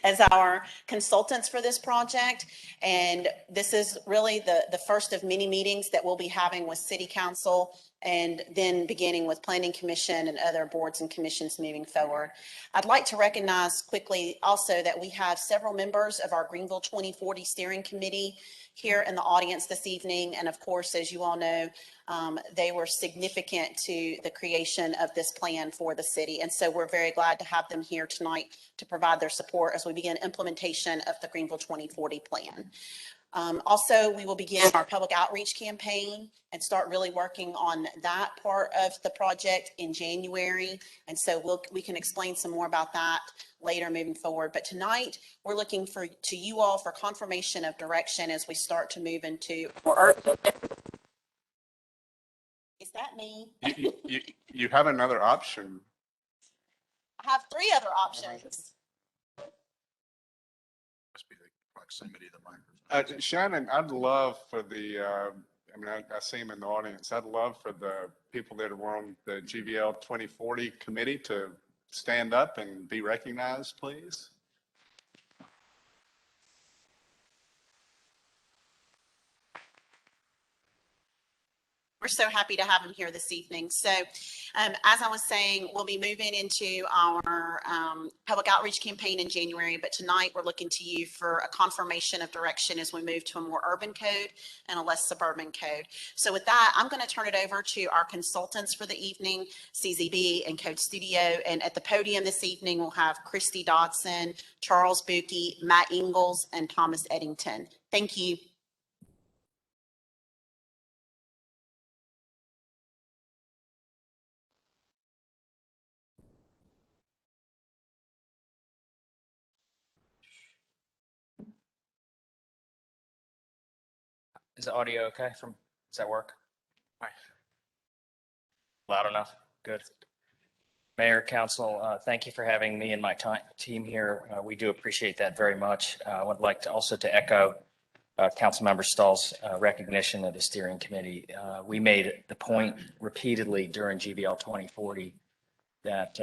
as our consultants for this project. And this is really the first of many meetings that we'll be having with City Council, and then beginning with Planning Commission and other boards and commissions moving forward. I'd like to recognize quickly also that we have several members of our Greenville 2040 Steering Committee here in the audience this evening. And of course, as you all know, they were significant to the creation of this plan for the city. And so we're very glad to have them here tonight to provide their support as we begin implementation of the Greenville 2040 plan. Also, we will begin our public outreach campaign and start really working on that part of the project in January. And so we can explain some more about that later moving forward. But tonight, we're looking to you all for confirmation of direction as we start to move into. Is that me? You have another option. I have three other options. Must be the proximity of the microphone. Shannon, I'd love for the, I see him in the audience. I'd love for the people that were on the GVL 2040 committee to stand up and be recognized, please. We're so happy to have him here this evening. So as I was saying, we'll be moving into our public outreach campaign in January, but tonight we're looking to you for a confirmation of direction as we move to a more urban code and a less suburban code. So with that, I'm going to turn it over to our consultants for the evening, CZB and Code Studio. And at the podium this evening, we'll have Christy Dodson, Charles Buki, Matt Ingalls, and Thomas Eddington. Thank you. Is the audio okay? Does that work? Loud enough? Good. Mayor, Council, thank you for having me and my team here. We do appreciate that very much. I would like to also to echo Councilmember Stahl's recognition of the steering committee. We made the point repeatedly during GVL 2040 that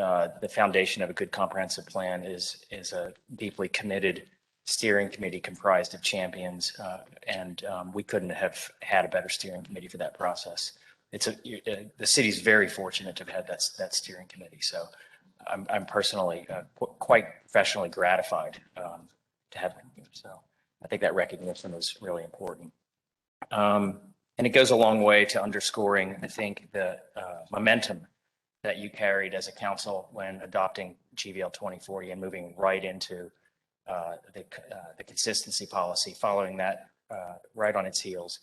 the foundation of a good comprehensive plan is a deeply committed steering committee comprised of champions, and we couldn't have had a better steering committee for that process. The city's very fortunate to have had that steering committee. So I'm personally quite professionally gratified to have them here. So I think that recognition is really important. And it goes a long way to underscoring, I think, the momentum that you carried as a council when adopting GVL 2040 and moving right into the consistency policy, following that right on its heels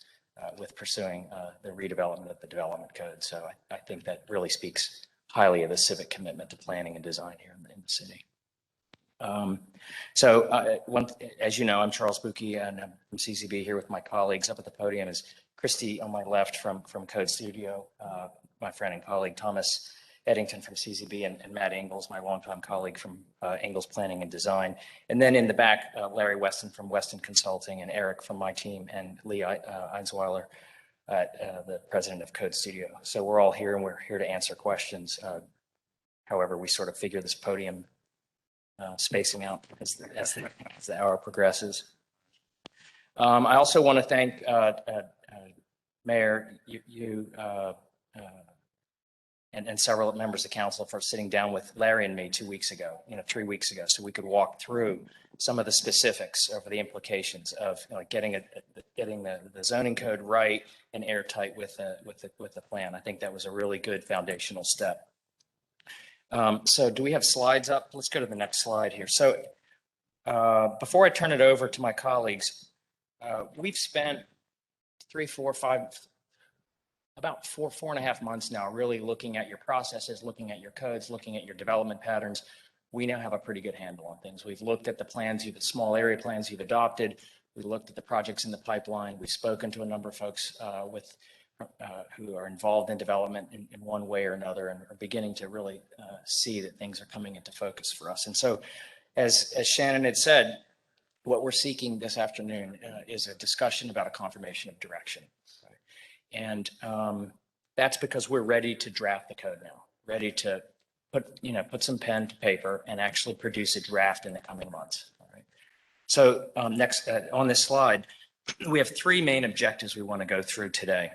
with pursuing the redevelopment of the development code. So I think that really speaks highly of the civic commitment to planning and design here in the city. As you know, I'm Charles Buki, and I'm from CCB here with my colleagues. Up at the podium is Christy on my left from Code Studio, my friend and colleague Thomas Eddington from CCB, and Matt Ingalls, my longtime colleague from Ingalls Planning and Design. And then in the back, Larry Weston from Weston Consulting, and Eric from my team, and Lee Einsweiler, the president of Code Studio. So we're all here, and we're here to answer questions. However, we sort of figure this podium spacing out as the hour progresses. I also want to thank Mayor, you and several members of council for sitting down with Larry and me 3 weeks ago, so we could walk through some of the specifics of the implications of getting the zoning code right and airtight with the plan. I think that was a really good foundational step. So do we have slides up? Let's go to the next slide here. So before I turn it over to my colleagues, we've spent about four and a half months now really looking at your processes, looking at your codes, looking at your development patterns. We now have a pretty good handle on things. We've looked at the plans, the small area plans you've adopted. We looked at the projects in the pipeline. We've spoken to a number of folks who are involved in development in one way or another, and are beginning to really see that things are coming into focus for us. And so, as Shannon had said, what we're seeking this afternoon is a discussion about a confirmation of direction. And that's because we're ready to draft the code now, ready to put some pen to paper and actually produce a draft in the coming months. All right. So next on this slide, we have three main objectives we want to go through today.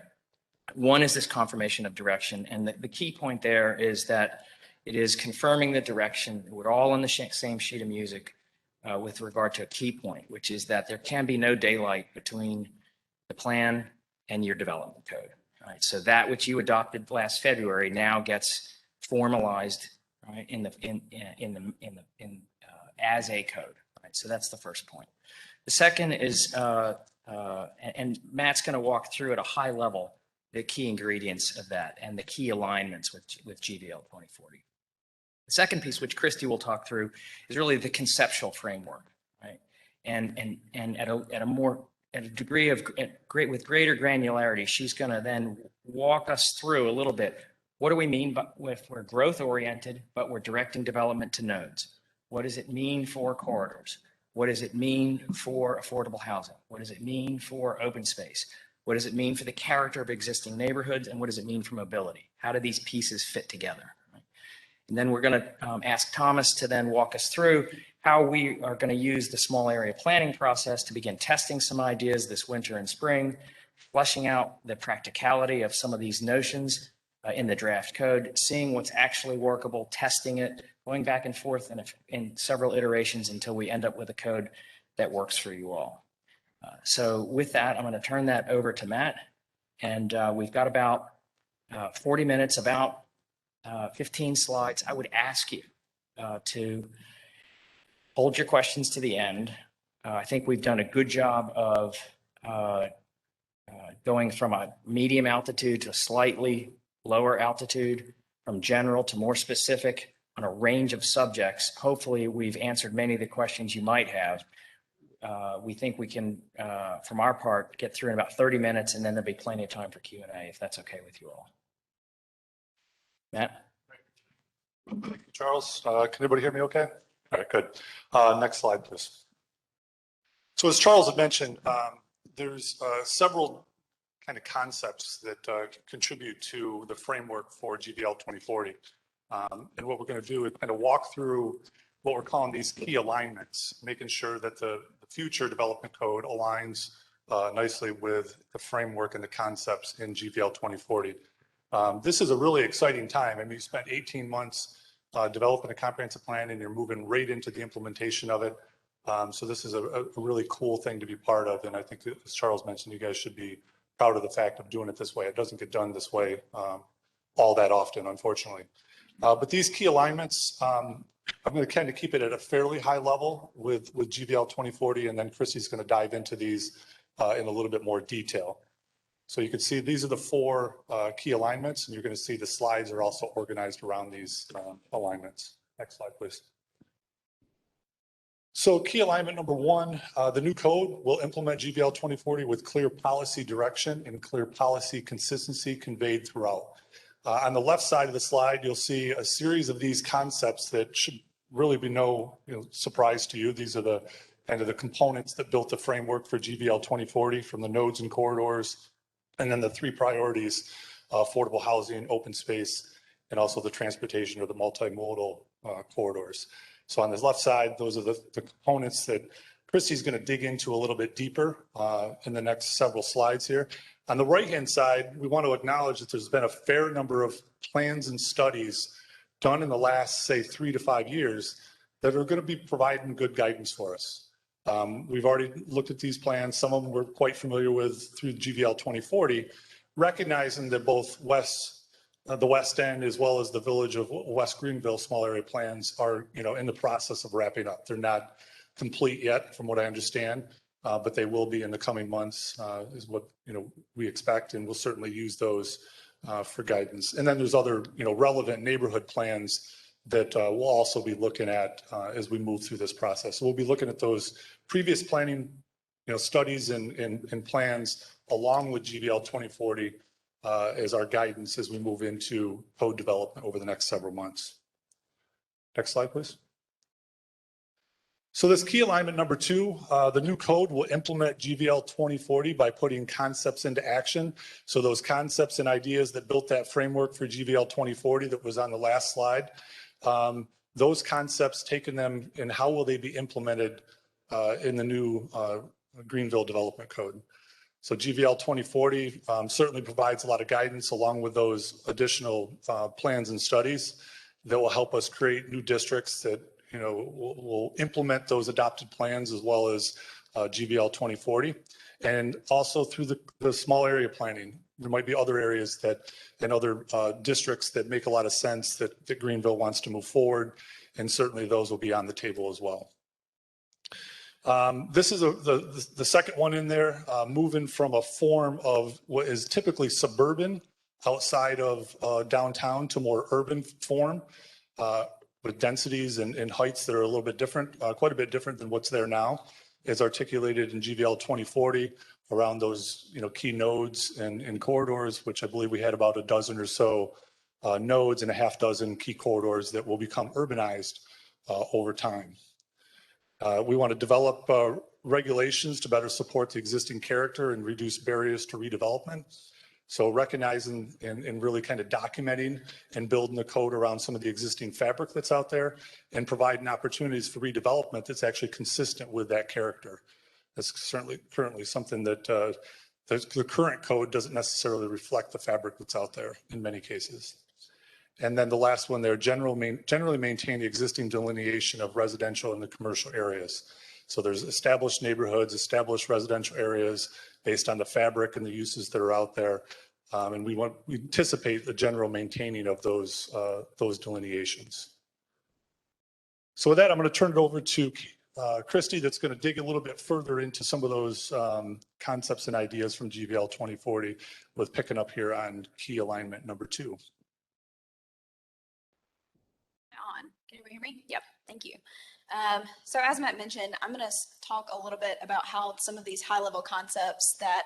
One is this confirmation of direction. And the key point there is that it is confirming the direction. We're all on the same sheet of music with regard to a key point, which is that there can be no daylight between the plan and your development code. All right. So that which you adopted last February now gets formalized, right, as a code. Right. So that's the first point. The second is, and Matt's going to walk through at a high level the key ingredients of that and the key alignments with GVL 2040. The second piece, which Christy will talk through, is really the conceptual framework, right? And at a degree of with greater granularity, she's going to then walk us through a little bit. What do we mean by if we're growth oriented, but we're directing development to nodes? What does it mean for corridors? What does it mean for affordable housing? What does it mean for open space? What does it mean for the character of existing neighborhoods? And what does it mean for mobility? How do these pieces fit together? Right? And then we're going to ask Thomas to then walk us through how we are going to use the small area planning process to begin testing some ideas this winter and spring, fleshing out the practicality of some of these notions in the draft code, seeing what's actually workable, testing it, going back and forth in several iterations until we end up with a code that works for you all. So with that, I'm going to turn that over to Matt. And we've got about 40 minutes, about 15 slides. I would ask you to hold your questions to the end. I think we've done a good job of going from a medium altitude to a slightly lower altitude, from general to more specific on a range of subjects. Hopefully, we've answered many of the questions you might have. We think we can, from our part, get through in about 30 minutes, and then there'll be plenty of time for Q&A, if that's okay with you all. Matt? Thank you, Charles. Can everybody hear me okay? All right, good. Next slide, please. So as Charles had mentioned, there's several kind of concepts that contribute to the framework for GVL 2040. And what we're going to do is kind of walk through what we're calling these key alignments, making sure that the future development code aligns nicely with the framework and the concepts in GVL 2040. This is a really exciting time. I mean, you spent 18 months developing a comprehensive plan and you're moving right into the implementation of it. So this is a really cool thing to be part of. And I think, as Charles mentioned, you guys should be proud of the fact of doing it this way. It doesn't get done this way all that often, unfortunately. But these key alignments, I'm going to kind of keep it at a fairly high level with GVL 2040, and then Chrissy's going to dive into these in a little bit more detail. So you can see these are the four key alignments, and you're going to see the slides are also organized around these alignments. Next slide, please. So key alignment number one, the new code will implement GVL 2040 with clear policy direction and clear policy consistency conveyed throughout. On the left side of the slide, you'll see a series of these concepts that should really be no surprise to you. These are the kind of the components that built the framework for GVL 2040, from the nodes and corridors, and then the three priorities, affordable housing, open space, and also the transportation or the multimodal corridors. So on this left side, those are the components that Christy's going to dig into a little bit deeper in the next several slides here. On the right-hand side, we want to acknowledge that there's been a fair number of plans and studies done in the last, say, 3 to 5 years that are going to be providing good guidance for us. We've already looked at these plans. Some of them we're quite familiar with through GVL 2040, recognizing that both the West End as well as the village of West Greenville small area plans are, in the process of wrapping up. They're not complete yet, from what I understand, but they will be in the coming months, is what we expect, and we'll certainly use those for guidance. And then there's other relevant neighborhood plans that we'll also be looking at as we move through this process. So we'll be looking at those previous planning studies and plans along with GVL 2040 as our guidance as we move into code development over the next several months. Next slide, please. So this key alignment number 2, the new code will implement GVL 2040 by putting concepts into action. So those concepts and ideas that built that framework for GVL 2040 that was on the last slide, those concepts, taking them and how will they be implemented in the new Greenville Development Code. So GVL 2040 certainly provides a lot of guidance along with those additional plans and studies that will help us create new districts that, you know, will implement those adopted plans as well as GVL 2040. And also through the small area planning, there might be other areas that and other districts that make a lot of sense that Greenville wants to move forward. And certainly those will be on the table as well. This is the second one in there, moving from a form of what is typically suburban outside of downtown to more urban form with densities and heights that are a little bit different, quite a bit different than what's there now, as articulated in GVL 2040 around those, you know, key nodes and corridors, which I believe we had about a dozen or so nodes and a half dozen key corridors that will become urbanized over time. We want to develop regulations to better support the existing character and reduce barriers to redevelopment. So recognizing and really kind of documenting and building the code around some of the existing fabric that's out there and providing opportunities for redevelopment that's actually consistent with that character. That's certainly currently something that the current code doesn't necessarily reflect the fabric that's out there in many cases. And then the last one there, generally maintain the existing delineation of residential and the commercial areas. So there's established neighborhoods, established residential areas based on the fabric and the uses that are out there. And we anticipate the general maintaining of those delineations. So with that, I'm going to turn it over to Christy, that's going to dig a little bit further into some of those concepts and ideas from GVL 2040 with picking up here on key alignment number 2. Can you hear me? Yep, thank you. So as Matt mentioned, I'm going to talk a little bit about how some of these high-level concepts that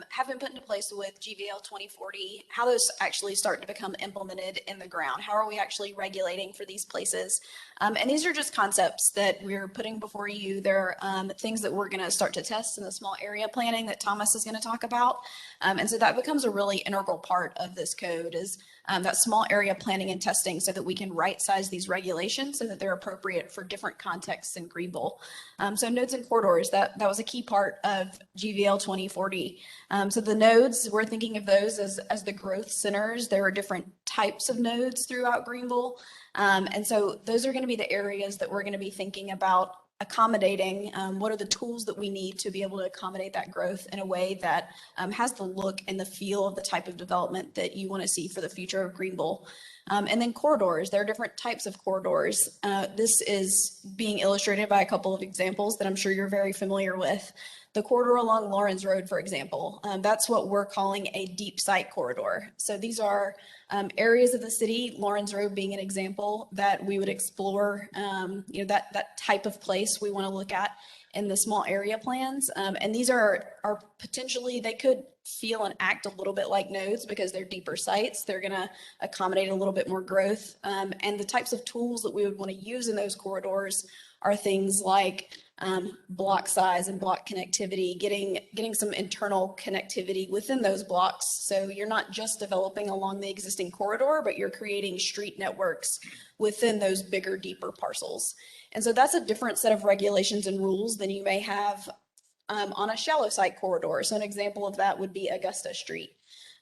have been put into place with GVL 2040, how those actually start to become implemented in the ground. How are we actually regulating for these places? And these are just concepts that we're putting before you. They're things that we're going to start to test in the small area planning that Thomas is going to talk about. And so that becomes a really integral part of this code is that small area planning and testing so that we can right size these regulations so that they're appropriate for different contexts in Greenville. So nodes and corridors, that was a key part of GVL 2040. So the nodes, we're thinking of those as the growth centers. There are different types of nodes throughout Greenville. And so those are going to be the areas that we're going to be thinking about accommodating. What are the tools that we need to be able to accommodate that growth in a way that has the look and the feel of the type of development that you want to see for the future of Greenville. And then corridors, there are different types of corridors. This is being illustrated by a couple of examples that I'm sure you're very familiar with. The corridor along Lawrence Road, for example, that's what we're calling a deep site corridor. So these are areas of the city, Lawrence Road being an example, that we would explore, that type of place we want to look at in the small area plans. And these are potentially, they could feel and act a little bit like nodes because they're deeper sites. They're going to accommodate a little bit more growth. And the types of tools that we would want to use in those corridors are things like block size and block connectivity, getting some internal connectivity within those blocks. So you're not just developing along the existing corridor, but you're creating street networks within those bigger, deeper parcels. And so that's a different set of regulations and rules than you may have on a shallow site corridor. So an example of that would be Augusta Street.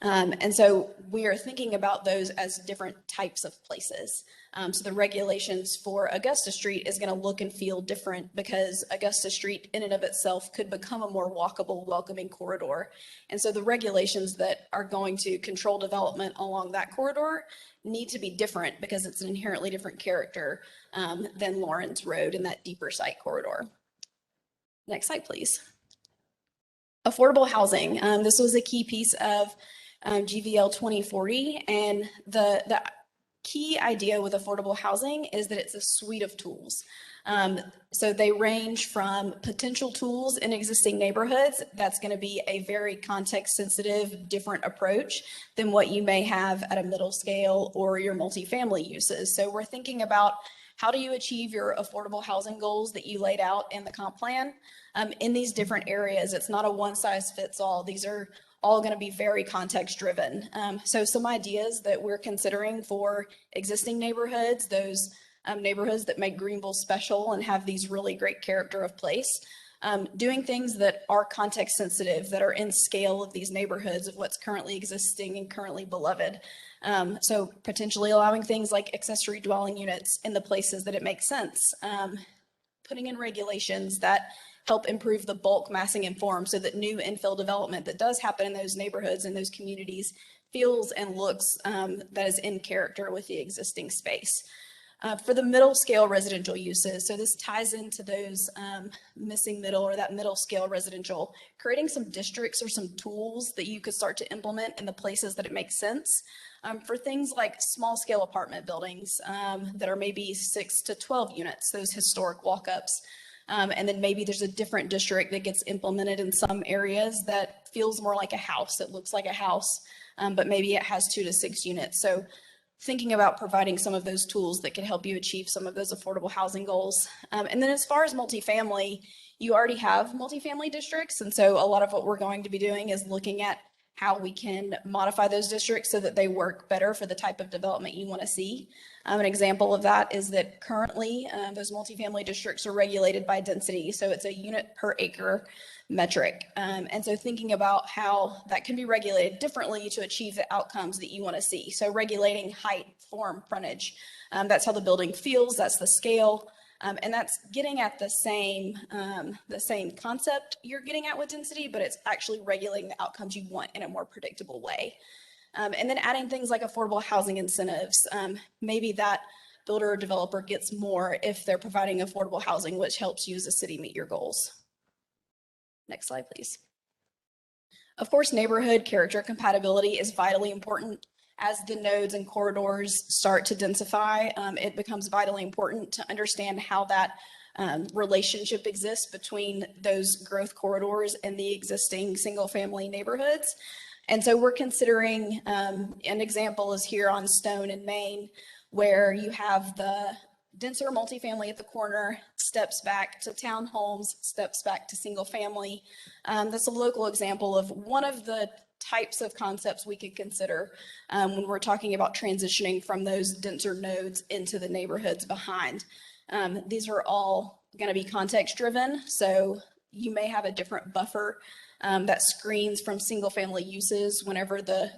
And so we are thinking about those as different types of places. So the regulations for Augusta Street is going to look and feel different because Augusta Street in and of itself could become a more walkable, welcoming corridor. And so the regulations that are going to control development along that corridor need to be different because it's an inherently different character than Lawrence Road in that deeper site corridor. Next slide, please. Affordable housing. This was a key piece of GVL 2040, and the key idea with affordable housing is that it's a suite of tools. So they range from potential tools in existing neighborhoods. That's going to be a very context sensitive, different approach than what you may have at a middle scale or your multifamily uses. So we're thinking about how do you achieve your affordable housing goals that you laid out in the comp plan in these different areas. It's not a one size fits all. These are all going to be very context driven. So some ideas that we're considering for existing neighborhoods, those neighborhoods that make Greenville special and have these really great character of place. Doing things that are context sensitive, that are in scale of these neighborhoods, of what's currently existing and currently beloved. So potentially allowing things like accessory dwelling units in the places that it makes sense. Putting in regulations that help improve the bulk massing and form so that new infill development that does happen in those neighborhoods and those communities feels and looks that is in character with the existing space. For the middle scale residential uses, so this ties into those missing middle or that middle scale residential, creating some districts or some tools that you could start to implement in the places that it makes sense. For things like small scale apartment buildings that are maybe 6 to 12 units, those historic walk-ups. And then maybe there's a different district that gets implemented in some areas that feels more like a house. It looks like a house, but maybe it has 2 to 6 units. So thinking about providing some of those tools that can help you achieve some of those affordable housing goals. And then as far as multifamily, you already have multifamily districts. And so a lot of what we're going to be doing is looking at how we can modify those districts so that they work better for the type of development you want to see. An example of that is that currently those multifamily districts are regulated by density. So it's a unit per acre metric. And so thinking about how that can be regulated differently to achieve the outcomes that you want to see. So regulating height, form, frontage. That's how the building feels. That's the scale. And that's getting at the same concept you're getting at with density, but it's actually regulating the outcomes you want in a more predictable way. And then adding things like affordable housing incentives. Maybe that builder or developer gets more if they're providing affordable housing, which helps you as a city meet your goals. Next slide, please. Of course, neighborhood character compatibility is vitally important. As the nodes and corridors start to densify, it becomes vitally important to understand how that relationship exists between those growth corridors and the existing single-family neighborhoods. And so we're considering, an example is here on Stone in Maine, where you have the denser multifamily at the corner, steps back to townhomes, steps back to single family. That's a local example of one of the types of concepts we could consider when we're talking about transitioning from those denser nodes into the neighborhoods behind. These are all going to be context driven, so you may have a different buffer that screens from single family uses whenever the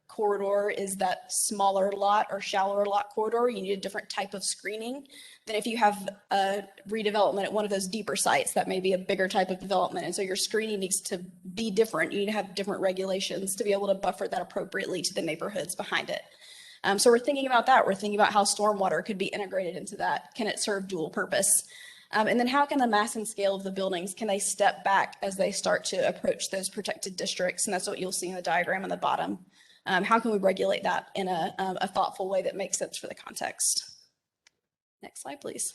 corridor is that smaller lot or shallower lot corridor. You need a different type of screening than if you have a redevelopment at one of those deeper sites. That may be a bigger type of development, and so your screening needs to be different. You need to have different regulations to be able to buffer that appropriately to the neighborhoods behind it. So we're thinking about that. We're thinking about how stormwater could be integrated into that. Can it serve dual purpose? And then how can the mass and scale of the buildings, can they step back as they start to approach those protected districts? And that's what you'll see in the diagram on the bottom. How can we regulate that in a thoughtful way that makes sense for the context? Next slide, please.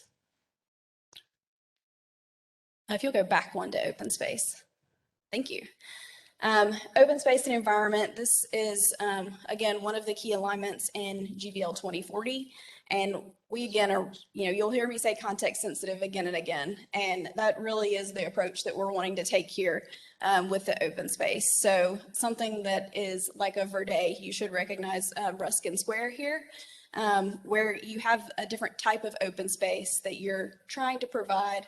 If you'll go back one to open space. Thank you. Open space and environment. This is, again, one of the key alignments in GVL 2040. And we, again, are, you'll hear me say context sensitive again and again. And that really is the approach that we're wanting to take here with the open space. So something that is like a Verde, you should recognize Ruskin Square here, where you have a different type of open space that you're trying to provide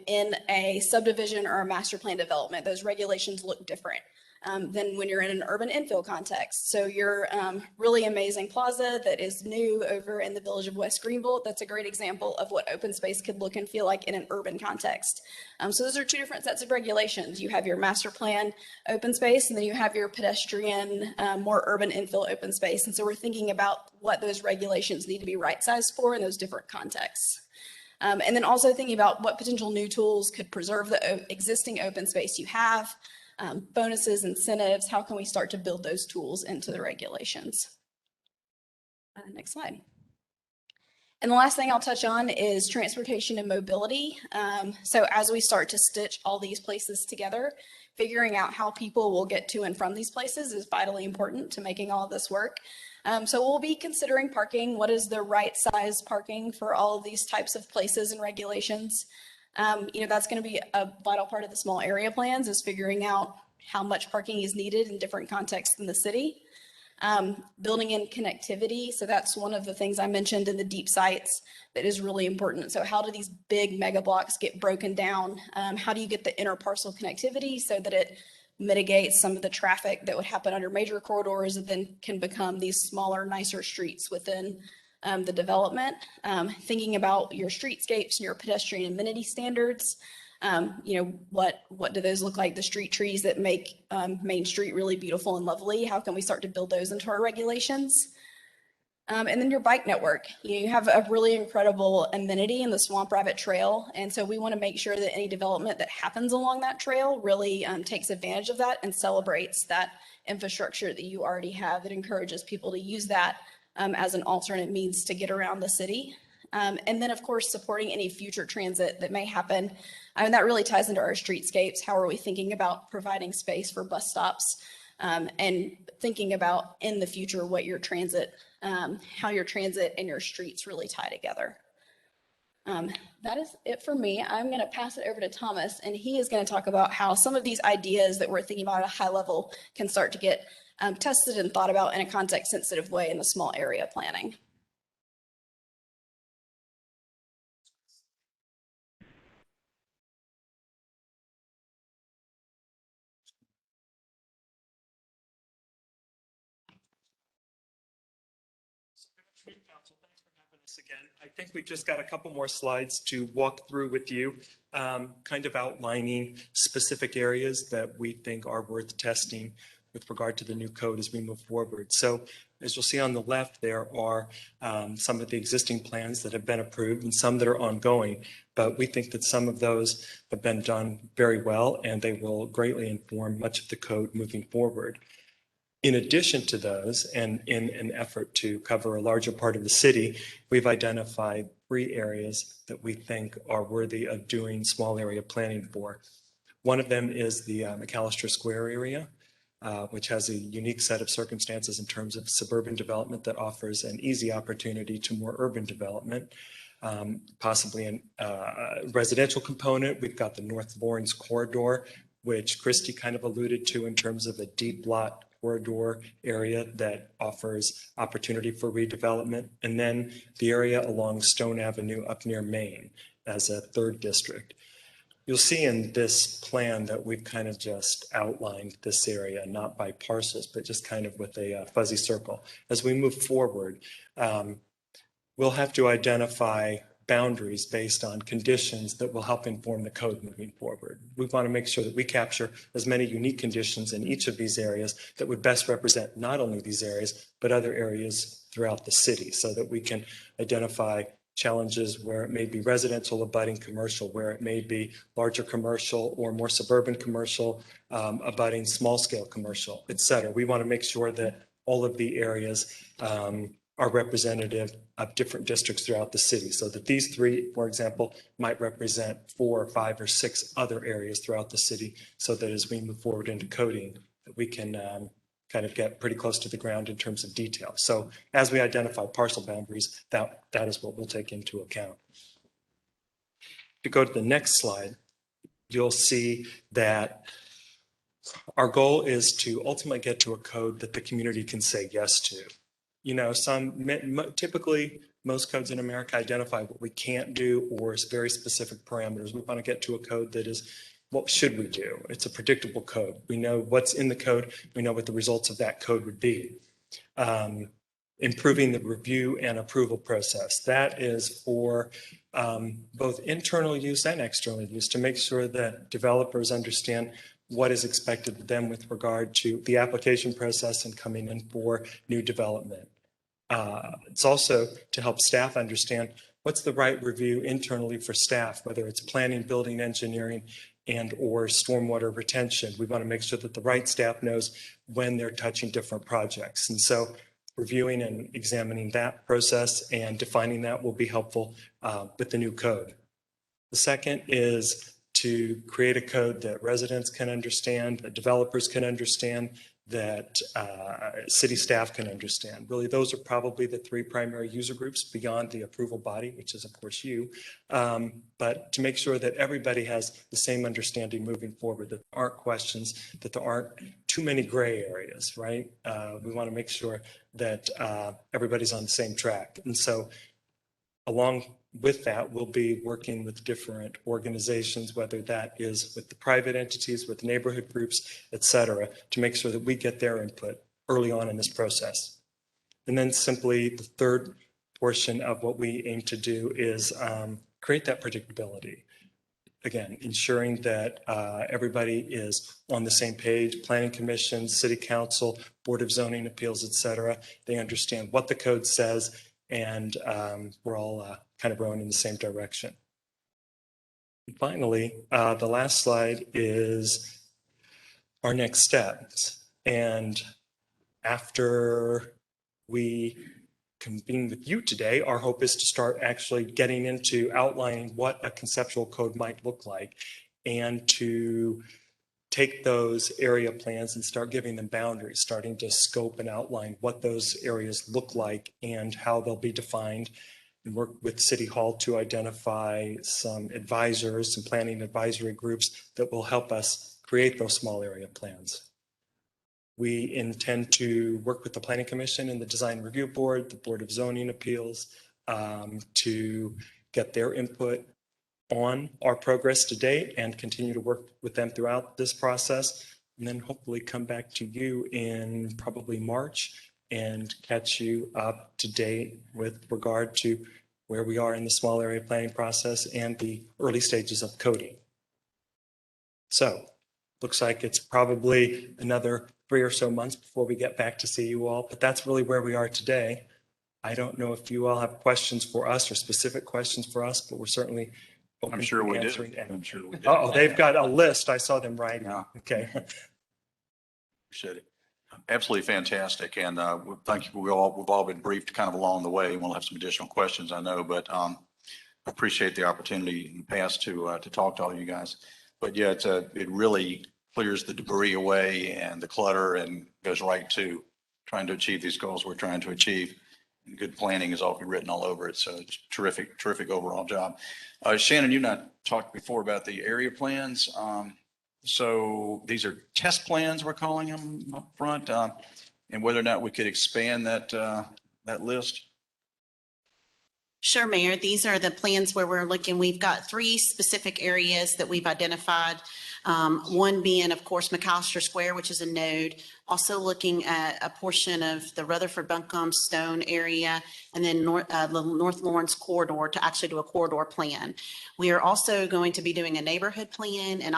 in a subdivision or a master plan development. Those regulations look different than when you're in an urban infill context. So your really amazing plaza that is new over in the village of West Greenville, that's a great example of what open space could look and feel like in an urban context. So those are two different sets of regulations. You have your master plan open space, and then you have your pedestrian, more urban infill open space. And so we're thinking about what those regulations need to be right-sized for in those different contexts. And then also thinking about what potential new tools could preserve the existing open space you have, bonuses, incentives, how can we start to build those tools into the regulations? Next slide. And the last thing I'll touch on is transportation and mobility. So as we start to stitch all these places together, figuring out how people will get to and from these places is vitally important to making all of this work. So we'll be considering parking. What is the right size parking for all of these types of places and regulations? That's going to be a vital part of the small area plans, is figuring out how much parking is needed in different contexts in the city. Building in connectivity. So that's one of the things I mentioned in the deep sites that is really important. So how do these big mega blocks get broken down? How do you get the interparcel connectivity so that it mitigates some of the traffic that would happen under major corridors and then can become these smaller, nicer streets within the development? Thinking about your streetscapes and your pedestrian amenity standards. What do those look like? The street trees that make Main Street really beautiful and lovely. How can we start to build those into our regulations? And then your bike network. You have a really incredible amenity in the Swamp Rabbit Trail. And so we want to make sure that any development that happens along that trail really takes advantage of that and celebrates that infrastructure that you already have, that encourages people to use that as an alternate means to get around the city. And then, of course, supporting any future transit that may happen. And that really ties into our streetscapes. How are we thinking about providing space for bus stops and thinking about in the future what your transit, how your transit and your streets really tie together. That is it for me. I'm going to pass it over to Thomas, and he is going to talk about how some of these ideas that we're thinking about at a high level can start to get tested and thought about in a context-sensitive way in the small area planning. Council, thanks for having us again. I think we've just got a couple more slides to walk through with you, kind of outlining specific areas that we think are worth testing with regard to the new code as we move forward. So as you'll see on the left, there are some of the existing plans that have been approved and some that are ongoing, but we think that some of those have been done very well and they will greatly inform much of the code moving forward. In addition to those, and in an effort to cover a larger part of the city, we've identified 3 areas that we think are worthy of doing small area planning for. One of them is the Macalester Square area, which has a unique set of circumstances in terms of suburban development that offers an easy opportunity to more urban development, possibly a residential component. We've got the North Lawrence corridor, which Christy kind of alluded to in terms of a deep lot corridor area that offers opportunity for redevelopment. And then the area along Stone Avenue up near Maine as a 3rd district. You'll see in this plan that we've kind of just outlined this area, not by parcels, but just kind of with a fuzzy circle. As we move forward, we'll have to identify boundaries based on conditions that will help inform the code moving forward. We want to make sure that we capture as many unique conditions in each of these areas that would best represent not only these areas, but other areas throughout the city so that we can identify challenges where it may be residential abutting commercial, where it may be larger commercial or more suburban commercial, abutting small scale commercial, et cetera. We want to make sure that all of the areas are representative of different districts throughout the city, so that these 3, for example, might represent 4 or 5 or 6 other areas throughout the city, so that as we move forward into coding, that we can kind of get pretty close to the ground in terms of detail. So as we identify parcel boundaries, that is what we'll take into account. If you go to the next slide, you'll see that our goal is to ultimately get to a code that the community can say yes to. You know, typically most codes in America identify what we can't do or very specific parameters. We want to get to a code that is, what should we do? It's a predictable code. We know what's in the code. We know what the results of that code would be. Improving the review and approval process. That is for both internal use and external use to make sure that developers understand what is expected of them with regard to the application process and coming in for new development. It's also to help staff understand what's the right review internally for staff, whether it's planning, building, engineering, and or stormwater retention. We want to make sure that the right staff knows when they're touching different projects. And so reviewing and examining that process and defining that will be helpful with the new code. The second is to create a code that residents can understand, that developers can understand, that city staff can understand. Really, those are probably the three primary user groups beyond the approval body, which is of course you. But to make sure that everybody has the same understanding moving forward, that there aren't questions, that there aren't too many gray areas, right? We want to make sure that everybody's on the same track. And so along with that, we'll be working with different organizations, whether that is with the private entities, with neighborhood groups, et cetera, to make sure that we get their input early on in this process. And then simply the third portion of what we aim to do is create that predictability. Again, ensuring that everybody is on the same page, planning commission, city council, board of zoning appeals, et cetera. They understand what the code says, and we're all kind of rowing in the same direction. And finally, the last slide is our next steps. And after we convene with you today, our hope is to start actually getting into outlining what a conceptual code might look like, and to take those area plans and start giving them boundaries, starting to scope and outline what those areas look like and how they'll be defined, and work with City Hall to identify some advisors, some planning advisory groups that will help us create those small area plans. We intend to work with the Planning Commission and the Design Review Board, the Board of Zoning Appeals, to get their input on our progress to date and continue to work with them throughout this process. And then hopefully come back to you in probably March and catch you up to date with regard to where we are in the small area planning process and the early stages of coding. So looks like it's probably another 3 or so months before we get back to see you all, but that's really where we are today. I don't know if you all have questions for us or specific questions for us, but we're certainly open I'm sure to we do. answering any. I'm sure we do. Oh, they've got a list. I saw them writing. Yeah. Okay. Appreciate it. Absolutely fantastic. And thank you. We've all been briefed kind of along the way. We'll have some additional questions, I know, but I appreciate the opportunity in the past to talk to all you guys. But yeah, it really clears the debris away and the clutter and goes right to trying to achieve these goals we're trying to achieve. And good planning is all written all over it. So it's terrific overall job. Shannon, you and I talked before about the area plans. So these are test plans, we're calling them up front, and whether or not we could expand that list. Sure, Mayor. These are the plans where we're looking. We've got 3 specific areas that we've identified. One being, of course, Macalester Square, which is a node. Also looking at a portion of the Rutherford Buncombe Stone area, and then the North Lawrence corridor to actually do a corridor plan. We are also going to be doing a neighborhood plan, and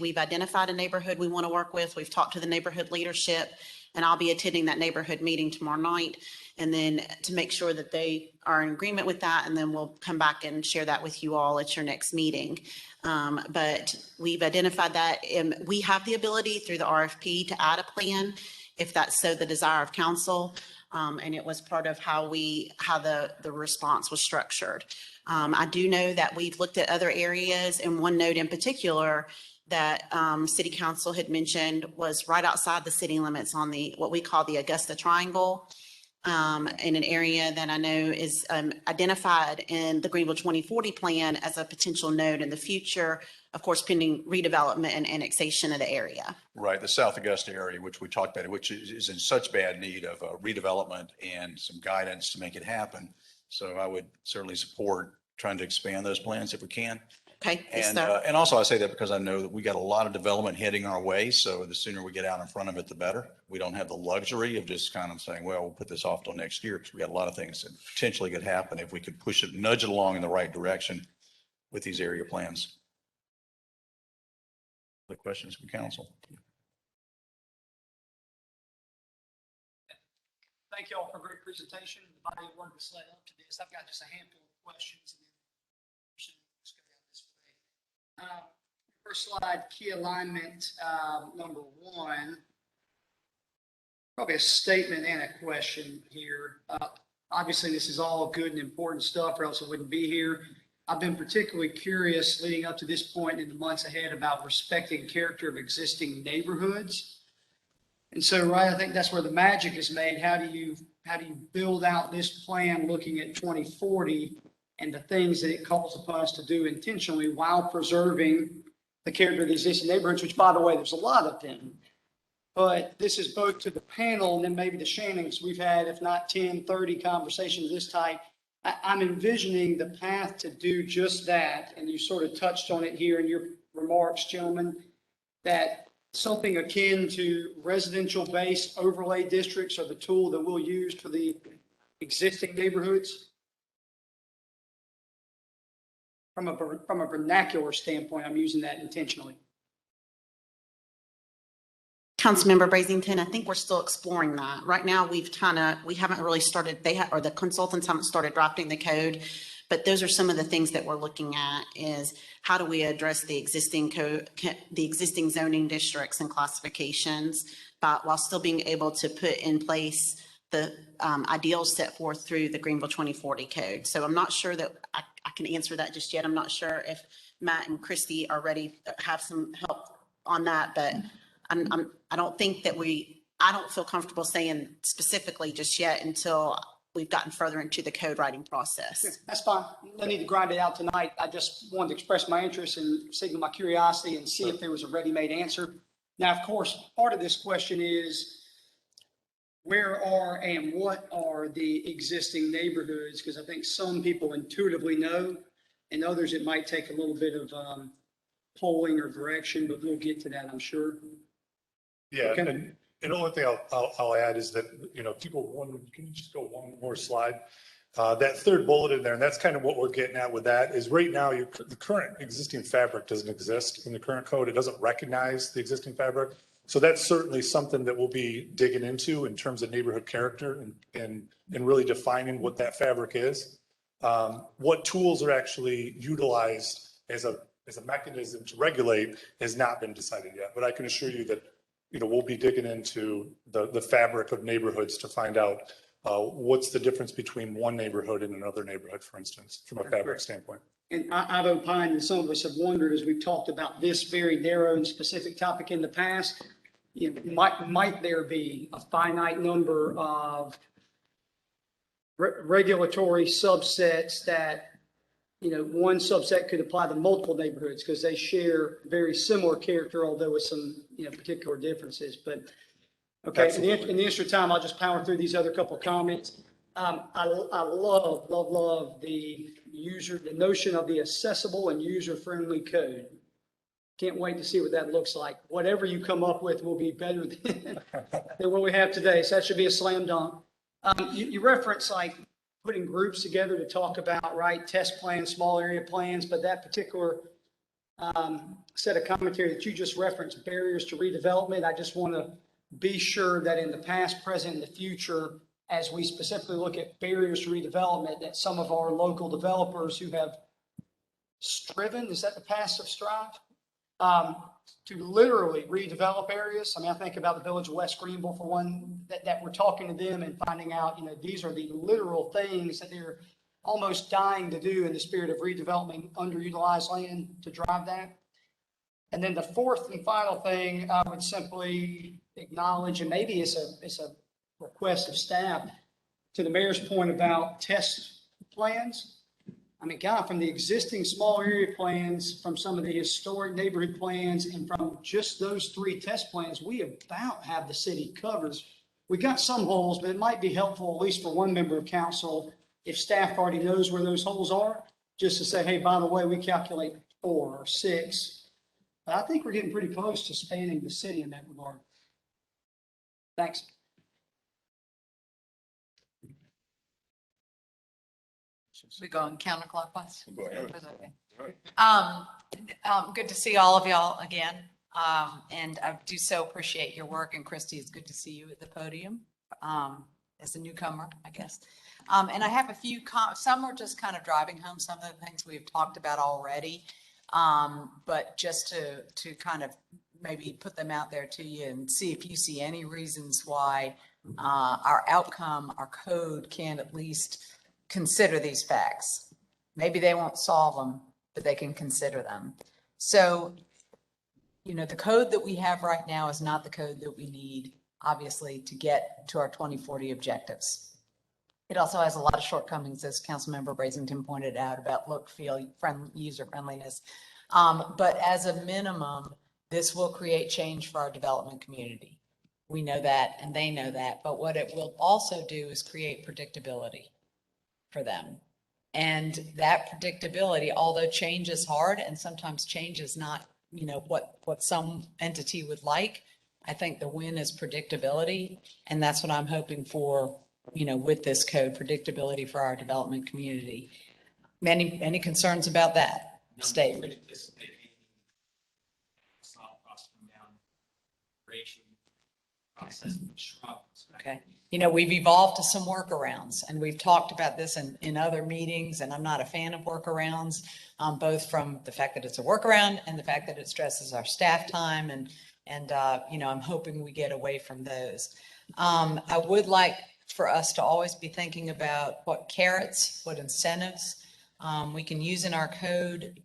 we've identified a neighborhood we want to work with. We've talked to the neighborhood leadership, and I'll be attending that neighborhood meeting tomorrow night. And then to make sure that they are in agreement with that, and then we'll come back and share that with you all at your next meeting. But we've identified that, and we have the ability through the RFP to add a plan if that's so the desire of council. And it was part of how the response was structured. I do know that we've looked at other areas, and one note in particular that City Council had mentioned was right outside the city limits on what we call the Augusta Triangle. In an area that I know is identified in the Greenville 2040 plan as a potential node in the future, of course, pending redevelopment and annexation of the area. Right, the South Augusta area, which we talked about, which is in such bad need of redevelopment and some guidance to make it happen. So I would certainly support trying to expand those plans if we can. Okay. Yes, And, sir. and also I say that because I know that we got a lot of development heading our way. So the sooner we get out in front of it, the better. We don't have the luxury of just kind of saying, well, we'll put this off till next year, because we got a lot of things that potentially could happen if we could push it, nudge it along in the right direction with these area plans. The questions from council. Thank you all for a great presentation, the body of work that's led up to this. I've got just a handful of questions. Let's go down this way. First slide, key alignment, number 1. Probably a statement and a question here. Obviously, this is all good and important stuff, or else I wouldn't be here. I've been particularly curious leading up to this point in the months ahead about respecting character of existing neighborhoods. And so, right, I think that's where the magic is made. How do you build out this plan looking at 2040 and the things that it calls upon us to do intentionally while preserving the character of the existing neighborhoods, which, by the way, there's a lot of them. But this is both to the panel and then maybe to Shannon, because we've had, if not 10, 30 conversations of this type. I'm envisioning the path to do just that. And you sort of touched on it here in your remarks, gentlemen, that something akin to residential-based overlay districts are the tool that we'll use for the existing neighborhoods. From a vernacular standpoint, I'm using that intentionally. Councilmember Brazington, I think we're still exploring that. Right now, we haven't really started, or the consultants haven't started drafting the code, but those are some of the things that we're looking at is how do we address the existing code, the existing zoning districts and classifications, but while still being able to put in place the ideals set forth through the Greenville 2040 code. So I'm not sure that I can answer that just yet. I'm not sure if Matt and Christy are ready to have some help on that, but I don't think that I don't feel comfortable saying specifically just yet until we've gotten further into the code writing process. That's fine. No need to grind it out tonight. I just wanted to express my interest and signal my curiosity and see if there was a ready-made answer. Now, of course, part of this question is where are and what are the existing neighborhoods? Because I think some people intuitively know, and others it might take a little bit of polling or direction, but we'll get to that, I'm sure. Yeah, Okay. and the only thing I'll add is that, people wonder, can you just go one more slide? That third bullet in there, and that's kind of what we're getting at with that, is right now, the current existing fabric doesn't exist in the current code. It doesn't recognize the existing fabric. So that's certainly something that we'll be digging into in terms of neighborhood character and really defining what that fabric is. What tools are actually utilized as a mechanism to regulate has not been decided yet, but I can assure you that we'll be digging into the fabric of neighborhoods to find out what's the difference between one neighborhood and another neighborhood, for instance, from a fabric standpoint. And I've opined, and some of us have wondered as we've talked about this very narrow and specific topic in the past, might there be a finite number of regulatory subsets that one subset could apply to multiple neighborhoods because they share very similar character, although with some, particular differences. But okay, in the interest of time, I'll just power through these other couple of comments. I love the notion of the accessible and user-friendly code. Can't wait to see what that looks like. Whatever you come up with will be better than what we have today. So that should be a slam dunk. You reference like putting groups together to talk about, right, test plans, small area plans, but that particular set of commentary that you just referenced, barriers to redevelopment, I just want to be sure that in the past, present, and the future, as we specifically look at barriers to redevelopment, that some of our local developers who have striven, is that the past of strive? To literally redevelop areas. I mean, I think about the village of West Greenville for one, that we're talking to them and finding out, these are the literal things that they're almost dying to do in the spirit of redeveloping underutilized land to drive that. And then the fourth and final thing I would simply acknowledge, and maybe it's a request of staff, to the mayor's point about test plans. I mean, God, from the existing small area plans, from some of the historic neighborhood plans, and from just those 3 test plans, we about have the city covered. We got some holes, but it might be helpful, at least for one member of council, if staff already knows where those holes are, just to say, hey, by the way, we calculate 4 or 6. But I think we're getting pretty close to spanning the city in that regard. Thanks. We going counterclockwise? Go ahead. Good to see all of y'all again. And I do so appreciate your work. And Christy, it's good to see you at the podium as a newcomer, I guess. And I have a few, some are just kind of driving home some of the things we've talked about already. But just to kind of maybe put them out there to you and see if you see any reasons why our outcome, our code can at least consider these facts. Maybe they won't solve them, but they can consider them. So, the code that we have right now is not the code that we need obviously, to get to our 2040 objectives. It also has a lot of shortcomings, as Councilmember Brazington pointed out, about look, feel, user friendliness. But as a minimum, this will create change for our development community. We know that and they know that, but what it will also do is create predictability for them. And that predictability, although change is hard and sometimes change is not, what some entity would like, I think the win is predictability. And that's what I'm hoping for, with this code, predictability for our development community. Any concerns about that statement? Okay. We've evolved to some workarounds, and we've talked about this in other meetings, and I'm not a fan of workarounds, both from the fact that it's a workaround and the fact that it stresses our staff time, and I'm hoping we get away from those. I would like for us to always be thinking about what carrots, what incentives we can use in our code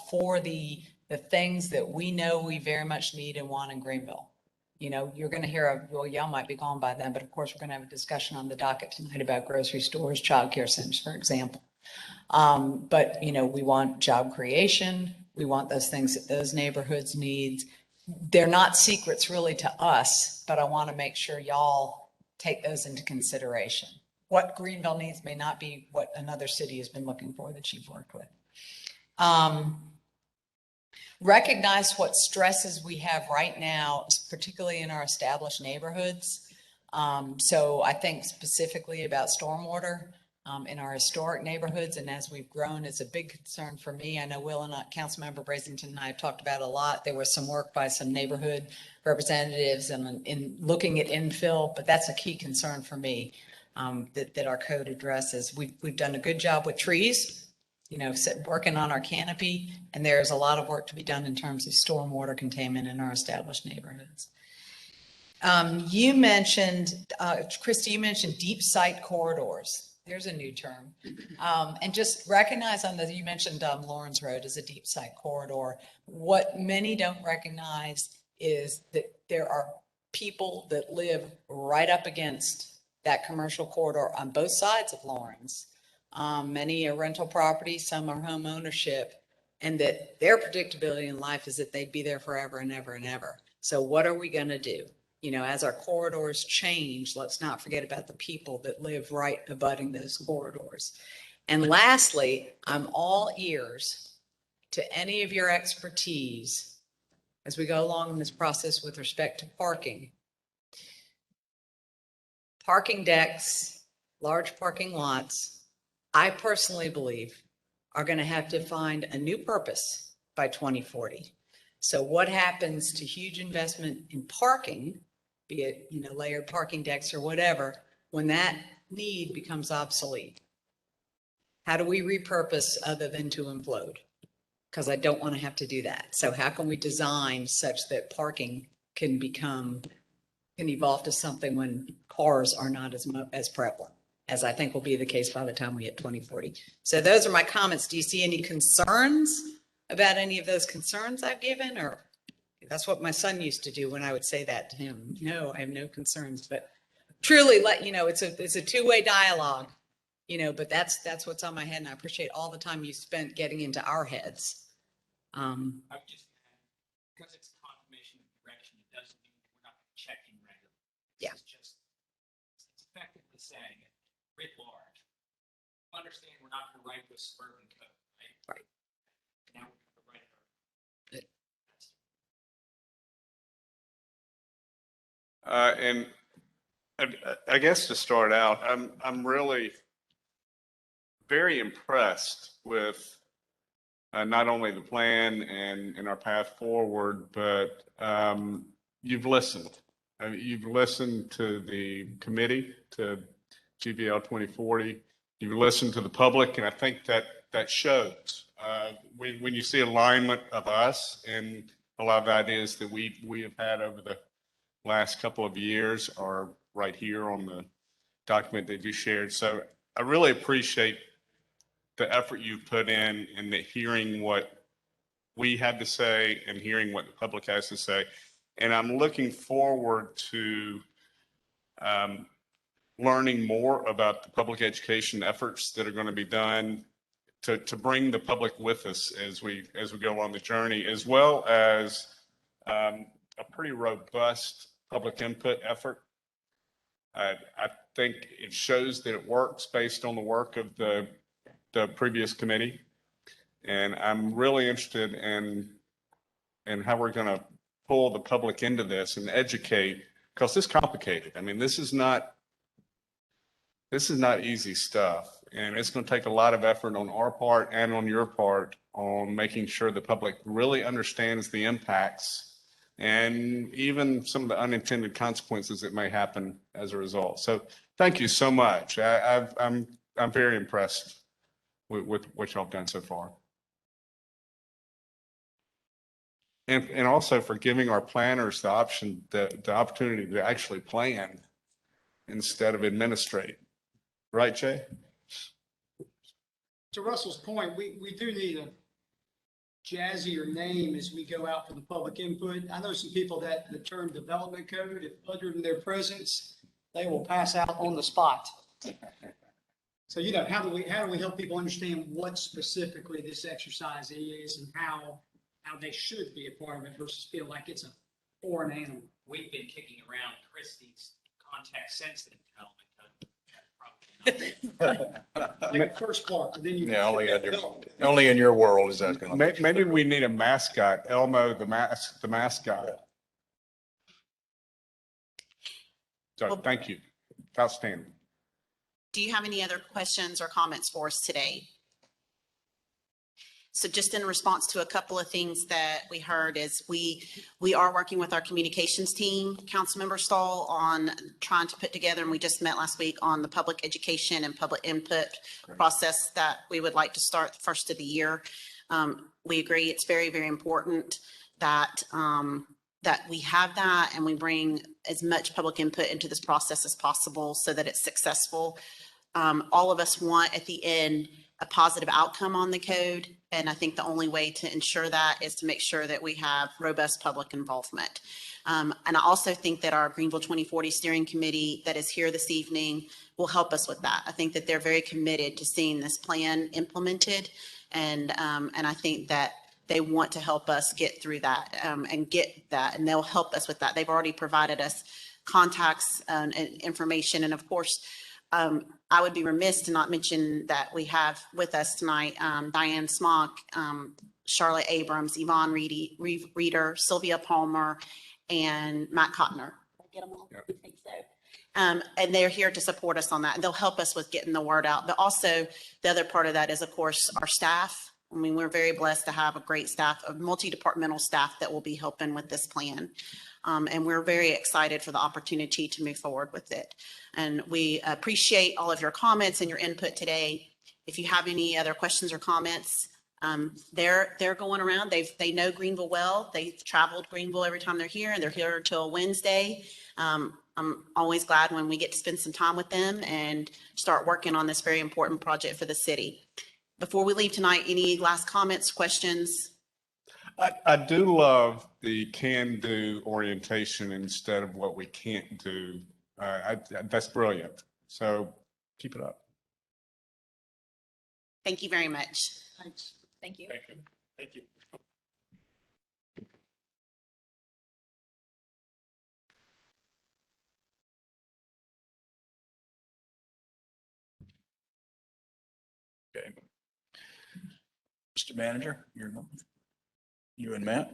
for the things that we know we very much need and want in Greenville. You're going to hear, well, y'all might be gone by then, but of course, we're going to have a discussion on the docket tonight about grocery stores, childcare centers, for example. But, we want job creation. We want those things that those neighborhoods need. They're not secrets really to us, but I want to make sure y'all take those into consideration. What Greenville needs may not be what another city has been looking for that you've worked with. Recognize what stresses we have right now, particularly in our established neighborhoods. So I think specifically about stormwater in our historic neighborhoods. And as we've grown, it's a big concern for me. I know Will and Councilmember Brazington and I have talked about it a lot. There was some work by some neighborhood representatives in looking at infill, but that's a key concern for me that our code addresses. We've done a good job with trees. Working on our canopy, and there's a lot of work to be done in terms of stormwater containment in our established neighborhoods. You mentioned, Christy, you mentioned deep site corridors. There's a new term. And just recognize you mentioned Lawrence Road as a deep site corridor. What many don't recognize is that there are people that live right up against that commercial corridor on both sides of Lawrence. Many are rental properties, some are home ownership, and that their predictability in life is that they'd be there forever and ever and ever. So what are we going to do? As our corridors change, let's not forget about the people that live right abutting those corridors. And lastly, I'm all ears to any of your expertise as we go along in this process with respect to parking. Parking decks, large parking lots, I personally believe are going to have to find a new purpose by 2040. So what happens to huge investment in parking, be it, layered parking decks or whatever, when that need becomes obsolete? How do we repurpose other than to implode? Because I don't want to have to do that. So how can we design such that parking can evolve to something when cars are not as prevalent, as I think will be the case by the time we hit 2040. So those are my comments. Do you see any concerns about any of those concerns I've given? Or that's what my son used to do when I would say that to him. No, I have no concerns, but truly it's a two-way dialogue, but that's what's on my head. And I appreciate all the time you spent getting into our heads. I would just add, because it's a confirmation of direction, it doesn't mean we're not checking regularly. Yeah. It's effectively saying, writ large, understand we're not going to write this suburban code, right? Right. Now we're going to write our. And I guess to start out, I'm really very impressed with not only the plan and our path forward, but you've listened. You've listened to the committee, to GVL 2040. You've listened to the public, and I think that shows. When you see alignment of us and a lot of the ideas that we have had over the last couple of years are right here on the document that you shared. So I really appreciate the effort you've put in the hearing what we had to say and hearing what the public has to say. And I'm looking forward to learning more about the public education efforts that are going to be done to bring the public with us as we go on the journey, as well as a pretty robust public input effort. I think it shows that it works based on the work of the previous committee. And I'm really interested in how we're going to pull the public into this and educate, because it's complicated. I mean, this is not easy stuff. And it's going to take a lot of effort on our part and on your part on making sure the public really understands the impacts and even some of the unintended consequences that may happen as a result. So thank you so much. I'm very impressed with what y'all have done so far. And also for giving our planners the opportunity to actually plan instead of administrate. Right, Jay? To Russell's point, we do need a jazzier name as we go out for the public input. I know some people that the term development code, if uttered in their presence, they will pass out on the spot. So, how do we help people understand what specifically this exercise is and how they should be a part of it versus feel like it's a foreign animal? We've been kicking around Christie's context sensitive development. Like the first part, and then you. Yeah, only in your world is that going to. Maybe we need a mascot, Elmo, the mascot. So thank you. Outstanding. Do you have any other questions or comments for us today? So just in response to a couple of things that we heard is we are working with our communications team, Councilmember Stahl, on trying to put together, and we just met last week on the public education and public input process that we would like to start the first of the year. We agree it's very, very important that we have that and we bring as much public input into this process as possible so that it's successful. All of us want at the end a positive outcome on the code. And I think the only way to ensure that is to make sure that we have robust public involvement. And I also think that our Greenville 2040 steering committee that is here this evening will help us with that. I think that they're very committed to seeing this plan implemented. And I think that they want to help us get through that and get that, and they'll help us with that. They've already provided us contacts and information. And of course, I would be remiss to not mention that we have with us tonight Diane Smock, Charlotte Abrams, Yvonne Reeder, Sylvia Palmer, and Matt Cotner. Did I get them all? Yep. I think so. And they're here to support us on that. They'll help us with getting the word out. But also the other part of that is, of course, our staff. I mean, we're very blessed to have a great staff, a multi-departmental staff that will be helping with this plan. And we're very excited for the opportunity to move forward with it. And we appreciate all of your comments and your input today. If you have any other questions or comments, they're going around. They know Greenville well. They've traveled Greenville every time they're here, and they're here until Wednesday. I'm always glad when we get to spend some time with them and start working on this very important project for the city. Before we leave tonight, any last comments, questions? I do love the can-do orientation instead of what we can't do. That's brilliant. So keep it up. Thank you very much. Thanks. Thank you. Thank you. Thank you. Okay. Mr. Manager, you and Matt.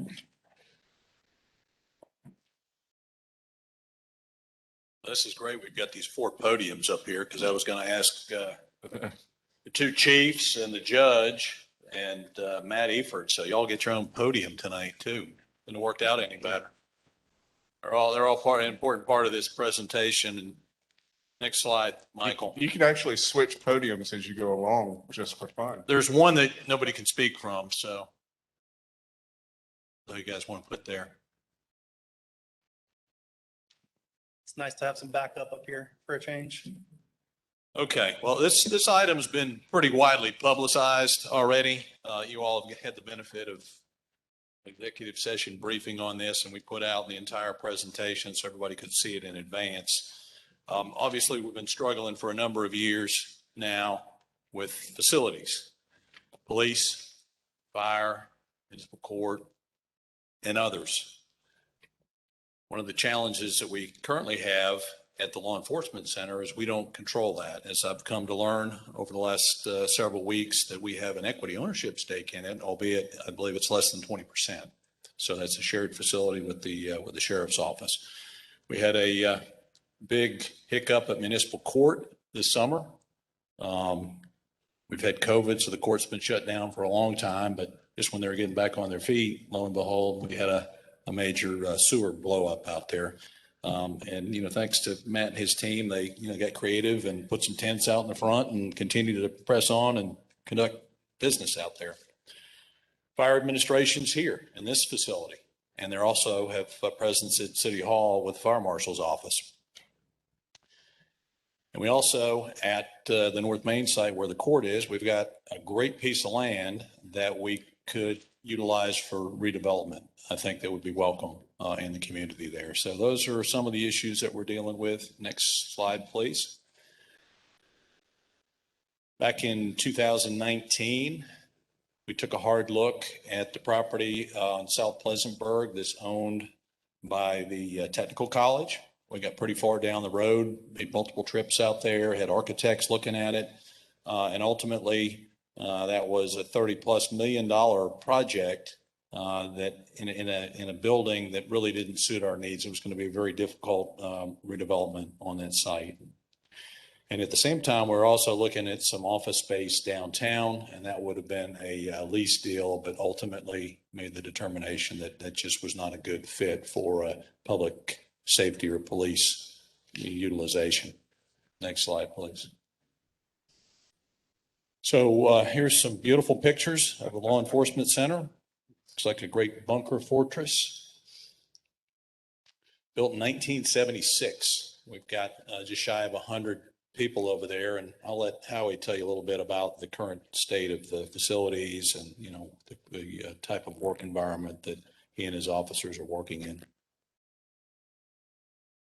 This is great. We've got these 4 podiums up here because I was going to ask the 2 chiefs and the judge and Matt Eford. So y'all get your own podium tonight too. Couldn't have worked out any better. They're all an important part of this presentation. And next slide, Michael. You can actually switch podiums as you go along just for fun. There's one that nobody can speak from, so you guys want to put there. It's nice to have some backup up here for a change. Okay, well, this item's been pretty widely publicized already. You all have had the benefit of executive session briefing on this, and we put out the entire presentation so everybody could see it in advance. Obviously, we've been struggling for a number of years now with facilities, police, fire, municipal court, and others. One of the challenges that we currently have at the law enforcement center is we don't control that. As I've come to learn over the last several weeks, that we have an equity ownership stake in it, albeit I believe it's less than 20%. So that's a shared facility with the sheriff's office. We had a big hiccup at Municipal Court this summer. We've had COVID, so the court's been shut down for a long time, but just when they were getting back on their feet, lo and behold, we had a major sewer blow up out there. And, you know, thanks to Matt and his team, they, you know, got creative and put some tents out in the front and continue to press on and conduct business out there. Fire administration's here in this facility, and they also have a presence at City Hall with the Fire Marshal's office. And we also, at the North Main site where the court is, we've got a great piece of land that we could utilize for redevelopment. I think that would be welcome in the community there. So those are some of the issues that we're dealing with. Next slide, please. Back in 2019, we took a hard look at the property on South Pleasantburg that's owned by the Technical College. We got pretty far down the road, made multiple trips out there, had architects looking at it, and ultimately that was a $30+ million project that in a building that really didn't suit our needs. It was going to be a very difficult redevelopment on that site. And at the same time, we're also looking at some office space downtown, and that would have been a lease deal, but ultimately made the determination that that just was not a good fit for public safety or police utilization. Next slide, please. So here's some beautiful pictures of a law enforcement center. Looks like a great bunker fortress. Built in 1976. We've got just shy of 100 people over there, and I'll let Howie tell you a little bit about the current state of the facilities and, you know, the type of work environment that he and his officers are working in.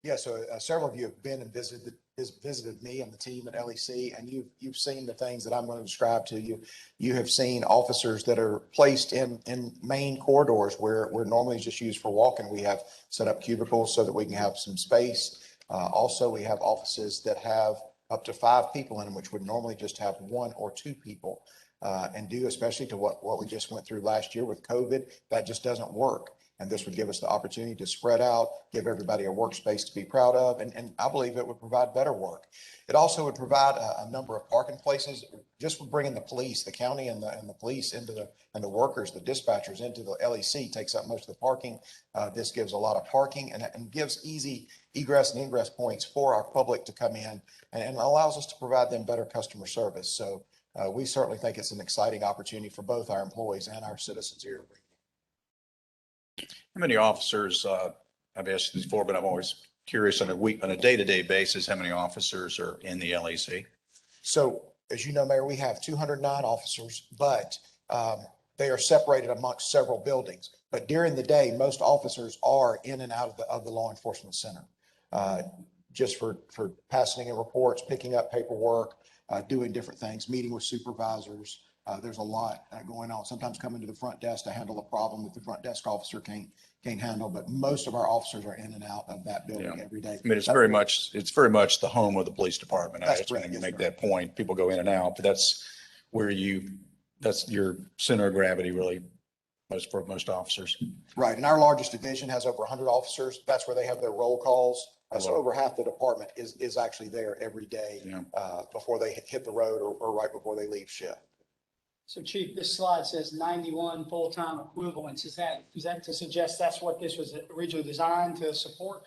Yeah, so several of you have been and visited me and the team at LEC, and you've seen the things that I'm going to describe to you. You have seen officers that are placed in main corridors where normally it's just used for walking. We have set up cubicles so that we can have some space. Also, we have offices that have up to 5 people in them, which would normally just have 1 or 2 people. And due especially to what we just went through last year with COVID, that just doesn't work. And this would give us the opportunity to spread out, give everybody a workspace to be proud of, and I believe it would provide better work. It also would provide a number of parking places, just for bringing the police, the county and the police into and the workers, the dispatchers into the LEC takes up most of the parking. This gives a lot of parking and gives easy egress and ingress points for our public to come in and allows us to provide them better customer service. So we certainly think it's an exciting opportunity for both our employees and our citizens here. How many officers, I've asked this before, but I'm always curious on a day-to-day basis, how many officers are in the LEC? So as you know, Mayor, we have 209 officers, but they are separated amongst several buildings. But during the day, most officers are in and out of the law enforcement center, just for passing in reports, picking up paperwork, doing different things, meeting with supervisors. There's a lot going on. Sometimes coming to the front desk to handle a problem that the front desk officer can't handle. But most of our officers are in and out of that building every day. I mean, it's very much the home of the police department. That's I just want to correct. make that point. People go in and out, but that's your center of gravity, really, for most officers. Right. And our largest division has over 100 officers. That's where they have their roll calls. So over half the department is actually there every day before they hit the road or right before they leave shift. So Chief, this slide says 91 full-time equivalents. Is that to suggest that's what this was originally designed to support?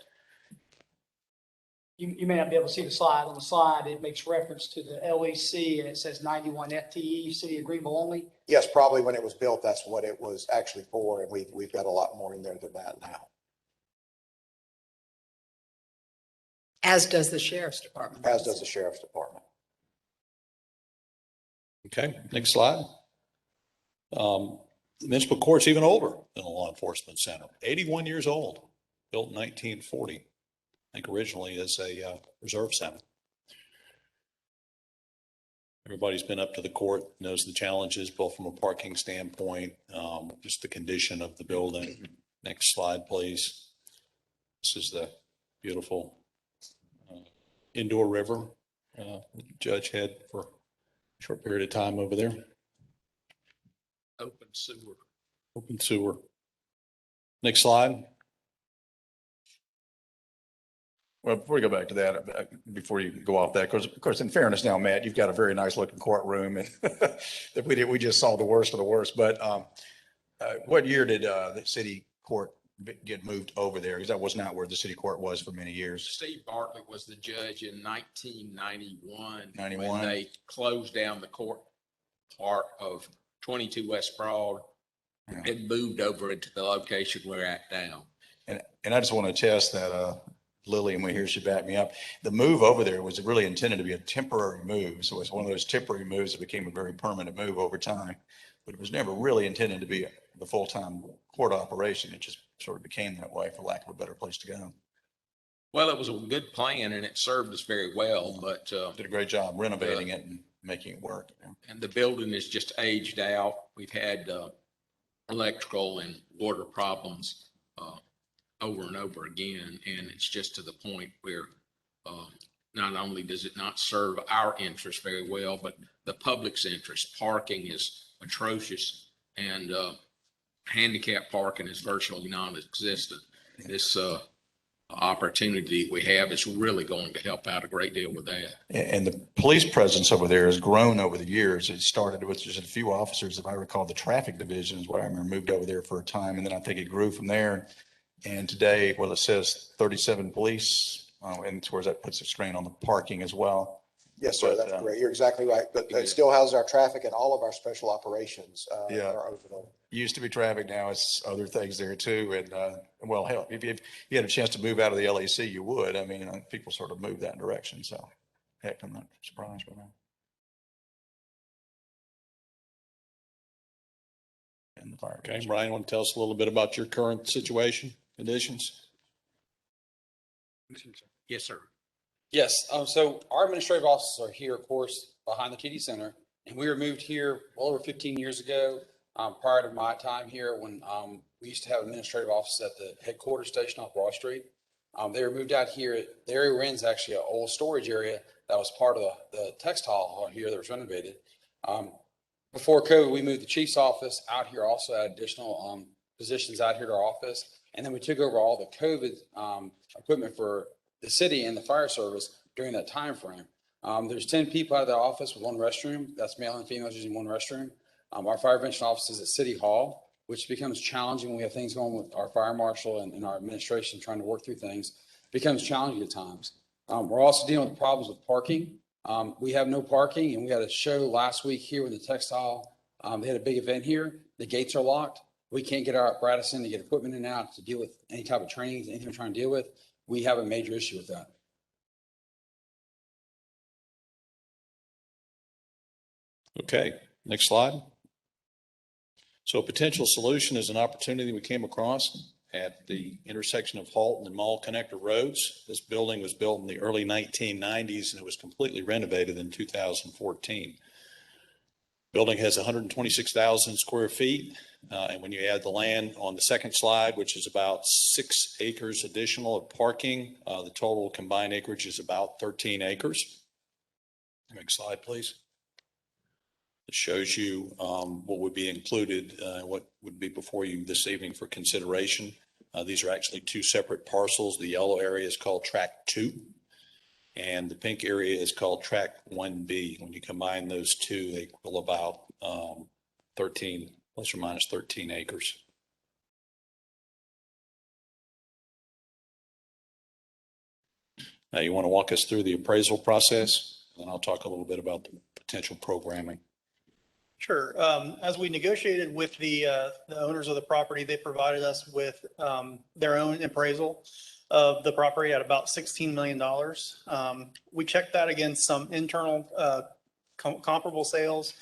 You may not be able to see the slide. On the slide, it makes reference to the LEC and it says 91 FTE, City of Greenville only. Yes, probably when it was built, that's what it was actually for. And we've got a lot more in there than that now. As does the sheriff's department. As does the sheriff's department. Okay, next slide. Municipal Court's even older than a law enforcement center, 81 years old, built in 1940. think originally as a reserve center. Everybody's been up to the court, knows the challenges, both from a parking standpoint, just the condition of the building. Next slide, please. This is the beautiful indoor river Judge had for a short period of time over there. Open sewer. Open sewer. Next slide. Well, before we go back to that, before you go off that, because of course, in fairness now, Matt, you've got a very nice looking courtroom and that we just saw the worst of the worst. But what year did the city court get moved over there? Because that was not where the city court was for many years. Steve Bartlett was the judge in 1991. 91. When they closed down the court part of 22 West Broad. Yeah. It moved over into the location we're at now. And I just want to attest that Lily, and we hear she backed me up. The move over there was really intended to be a temporary move. So it's one of those temporary moves that became a very permanent move over time. But it was never really intended to be the full-time court operation. It just sort of became that way, for lack of a better place to go. Well, it was a good plan and it served us very well, but Did a great job renovating it and making it work. and the building is just aged out. We've had electrical and water problems over and over again, and it's just to the point where not only does it not serve our interest very well, but the public's interest. Parking is atrocious, and handicap parking is virtually non-existent. This opportunity we have is really going to help out a great deal with that. And the police presence over there has grown over the years. It started with just a few officers, if I recall. The traffic division is what I remember, moved over there for a time, and then I think it grew from there. And today, well, it says 37 police, and towards that puts a strain on the parking as well. Yes, sir, But, that's great. You're exactly right. But it still houses our traffic and all of our special operations Yeah. are over there. Used to be traffic, now it's other things there too. And well, hell, if you had a chance to move out of the LAC, you would. I mean, people sort of move that direction. So heck, I'm not surprised by that. And the fire. Okay, Brian, want to tell us a little bit about your current situation, conditions? Yes, sir. Yes, so our administrative offices are here, of course, behind the TD Center, and we were moved here well over 15 years ago, prior to my time here, when we used to have administrative offices at the headquarters station off Broad Street. They were moved out here. The area we're in is actually an old storage area that was part of the textile hall here that was renovated. Before COVID, we moved the chief's office out here, also had additional positions out here to our office, and then we took over all the COVID equipment for the city and the fire service during that time frame. There's 10 people out of the office with one restroom. That's male and females using one restroom. Our fire prevention office is at City Hall, which becomes challenging when we have things going with our fire marshal and our administration trying to work through things. It becomes challenging at times. We're also dealing with problems with parking. We have no parking, and we had a show last week here with the textile. They had a big event here. The gates are locked. We can't get our apparatus in to get equipment in and out to deal with any type of training, anything we're trying to deal with. We have a major issue with that. Okay, next slide. So a potential solution is an opportunity we came across at the intersection of Halton and Mall Connector Roads. This building was built in the early 1990s and it was completely renovated in 2014. Building has 126,000 square feet. And when you add the land on the second slide, which is about 6 acres additional of parking, the total combined acreage is about 13 acres. Next slide, please. It shows you what would be included, what would be before you this evening for consideration. These are actually 2 separate parcels. The yellow area is called Tract 2, and the pink area is called Tract 1B. When you combine those two, they equal about 13, plus or minus 13 acres. Now, you want to walk us through the appraisal process, and I'll talk a little bit about the potential programming. Sure. As we negotiated with the owners of the property, they provided us with their own appraisal of the property at about $16 million. We checked that against some internal comparable sales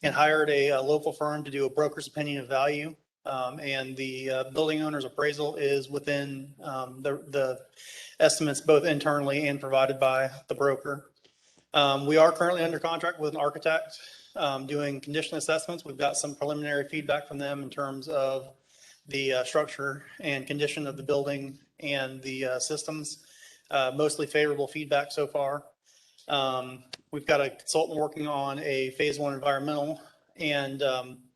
and hired a local firm to do a broker's opinion of value. And the building owner's appraisal is within the estimates both internally and provided by the broker. We are currently under contract with an architect doing condition assessments. We've got some preliminary feedback from them in terms of the structure and condition of the building and the systems. Mostly favorable feedback so far. We've got a consultant working on a phase one environmental. And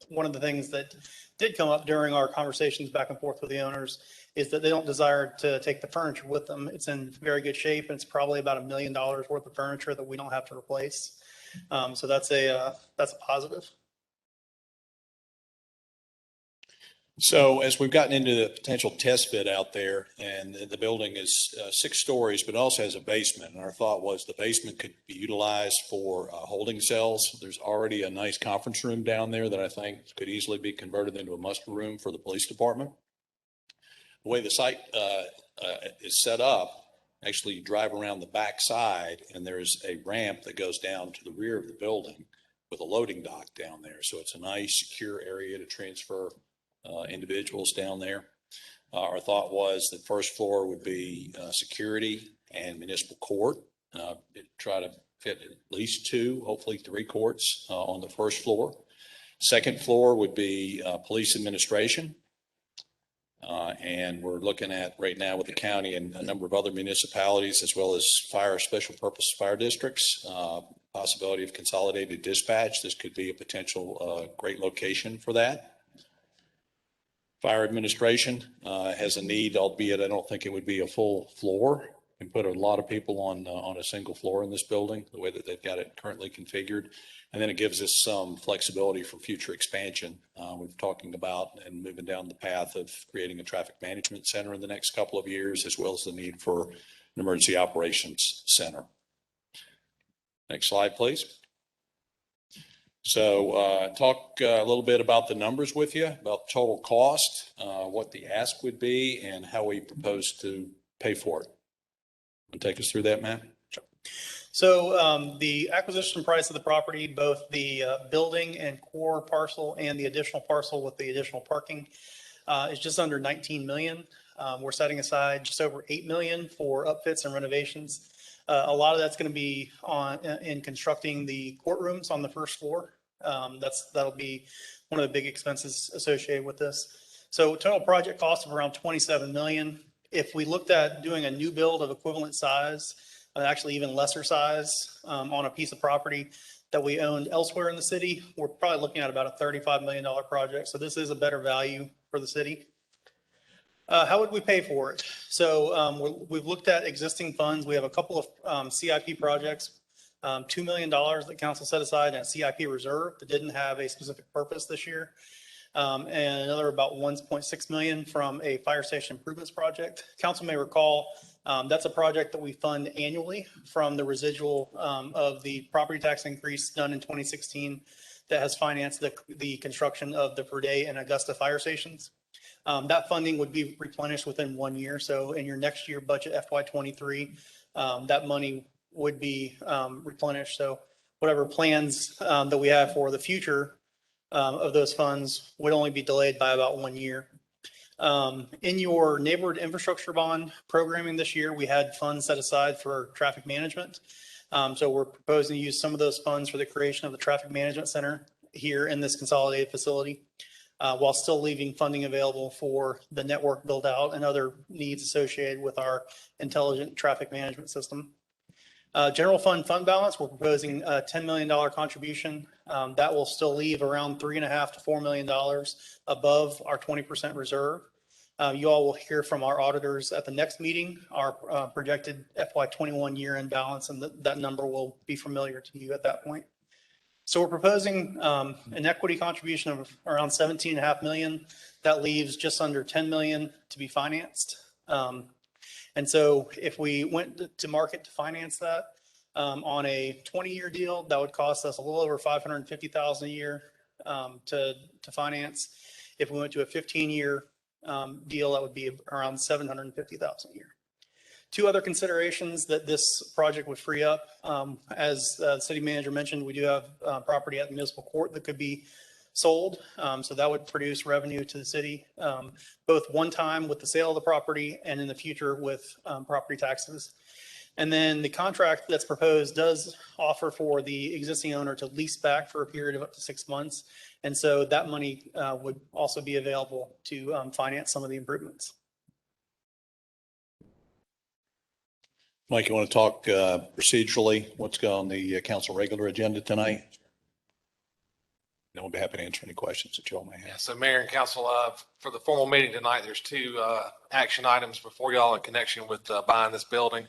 one of the things that did come up during our conversations back and forth with the owners is that they don't desire to take the furniture with them. It's in very good shape, and it's probably about $1 million worth of furniture that we don't have to replace. So that's a positive. So as we've gotten into the potential test bit out there, and the building is 6 stories, but also has a basement. And our thought was the basement could be utilized for holding cells. There's already a nice conference room down there that I think could easily be converted into a muster room for the police department. The way the site is set up, actually you drive around the back side and there's a ramp that goes down to the rear of the building with a loading dock down there. So it's a nice secure area to transfer individuals down there. Our thought was that first floor would be security and municipal court. Try to fit at least 2, hopefully 3 courts on the first floor. Second floor would be police administration. And we're looking at right now with the county and a number of other municipalities, as well as special purpose fire districts, possibility of consolidated dispatch. This could be a potential great location for that. Fire administration has a need, albeit I don't think it would be a full floor. You can put a lot of people on a single floor in this building, the way that they've got it currently configured. And then it gives us some flexibility for future expansion. We're talking about and moving down the path of creating a traffic management center in the next couple of years, as well as the need for an emergency operations center. Next slide, please. So talk a little bit about the numbers with you, about total cost, what the ask would be, and how we propose to pay for it. Want to take us through that, Matt? Sure. So the acquisition price of the property, both the building and core parcel and the additional parcel with the additional parking, is just under 19 million. We're setting aside just over 8 million for upfits and renovations. A lot of that's going to be in constructing the courtrooms on the first floor. That'll be one of the big expenses associated with this. So total project cost of around 27 million. If we looked at doing a new build of equivalent size, actually even lesser size, on a piece of property that we owned elsewhere in the city, we're probably looking at about a $35 million project. So this is a better value for the city. How would we pay for it? So we've looked at existing funds. We have a couple of CIP projects, $2 million that council set aside in a CIP reserve that didn't have a specific purpose this year. And another about 1.6 million from a fire station improvements project. Council may recall that's a project that we fund annually from the residual of the property tax increase done in 2016 that has financed the construction of the Verde and Augusta fire stations. That funding would be replenished within 1 year. So in your next year budget, FY23, that money would be replenished. So whatever plans that we have for the future of those funds would only be delayed by about 1 year. In your neighborhood infrastructure bond programming this year, we had funds set aside for traffic management. So we're proposing to use some of those funds for the creation of the traffic management center here in this consolidated facility, while still leaving funding available for the network build out and other needs associated with our intelligent traffic management system. General fund balance, we're proposing a $10 million contribution. That will still leave around $3.5 to $4 million above our 20% reserve. You all will hear from our auditors at the next meeting, our projected FY21 year-end balance, and that number will be familiar to you at that point. So we're proposing an equity contribution of around 17.5 million. That leaves just under 10 million to be financed. And so if we went to market to finance that on a 20-year deal, that would cost us a little over 550,000 a year to finance. If we went to a 15-year deal, that would be around 750,000 a year. Two other considerations that this project would free up. As the city manager mentioned, we do have property at the municipal court that could be sold. So that would produce revenue to the city, both one time with the sale of the property and in the future with property taxes. And then the contract that's proposed does offer for the existing owner to lease back for a period of up to 6 months. And so that money would also be available to finance some of the improvements. Mike, you want to talk procedurally? What's on the council regular agenda tonight? Then we'll be happy to answer any questions that you all may Yeah, have. so Mayor and Council, for the formal meeting tonight, there's two action items before y'all in connection with buying this building.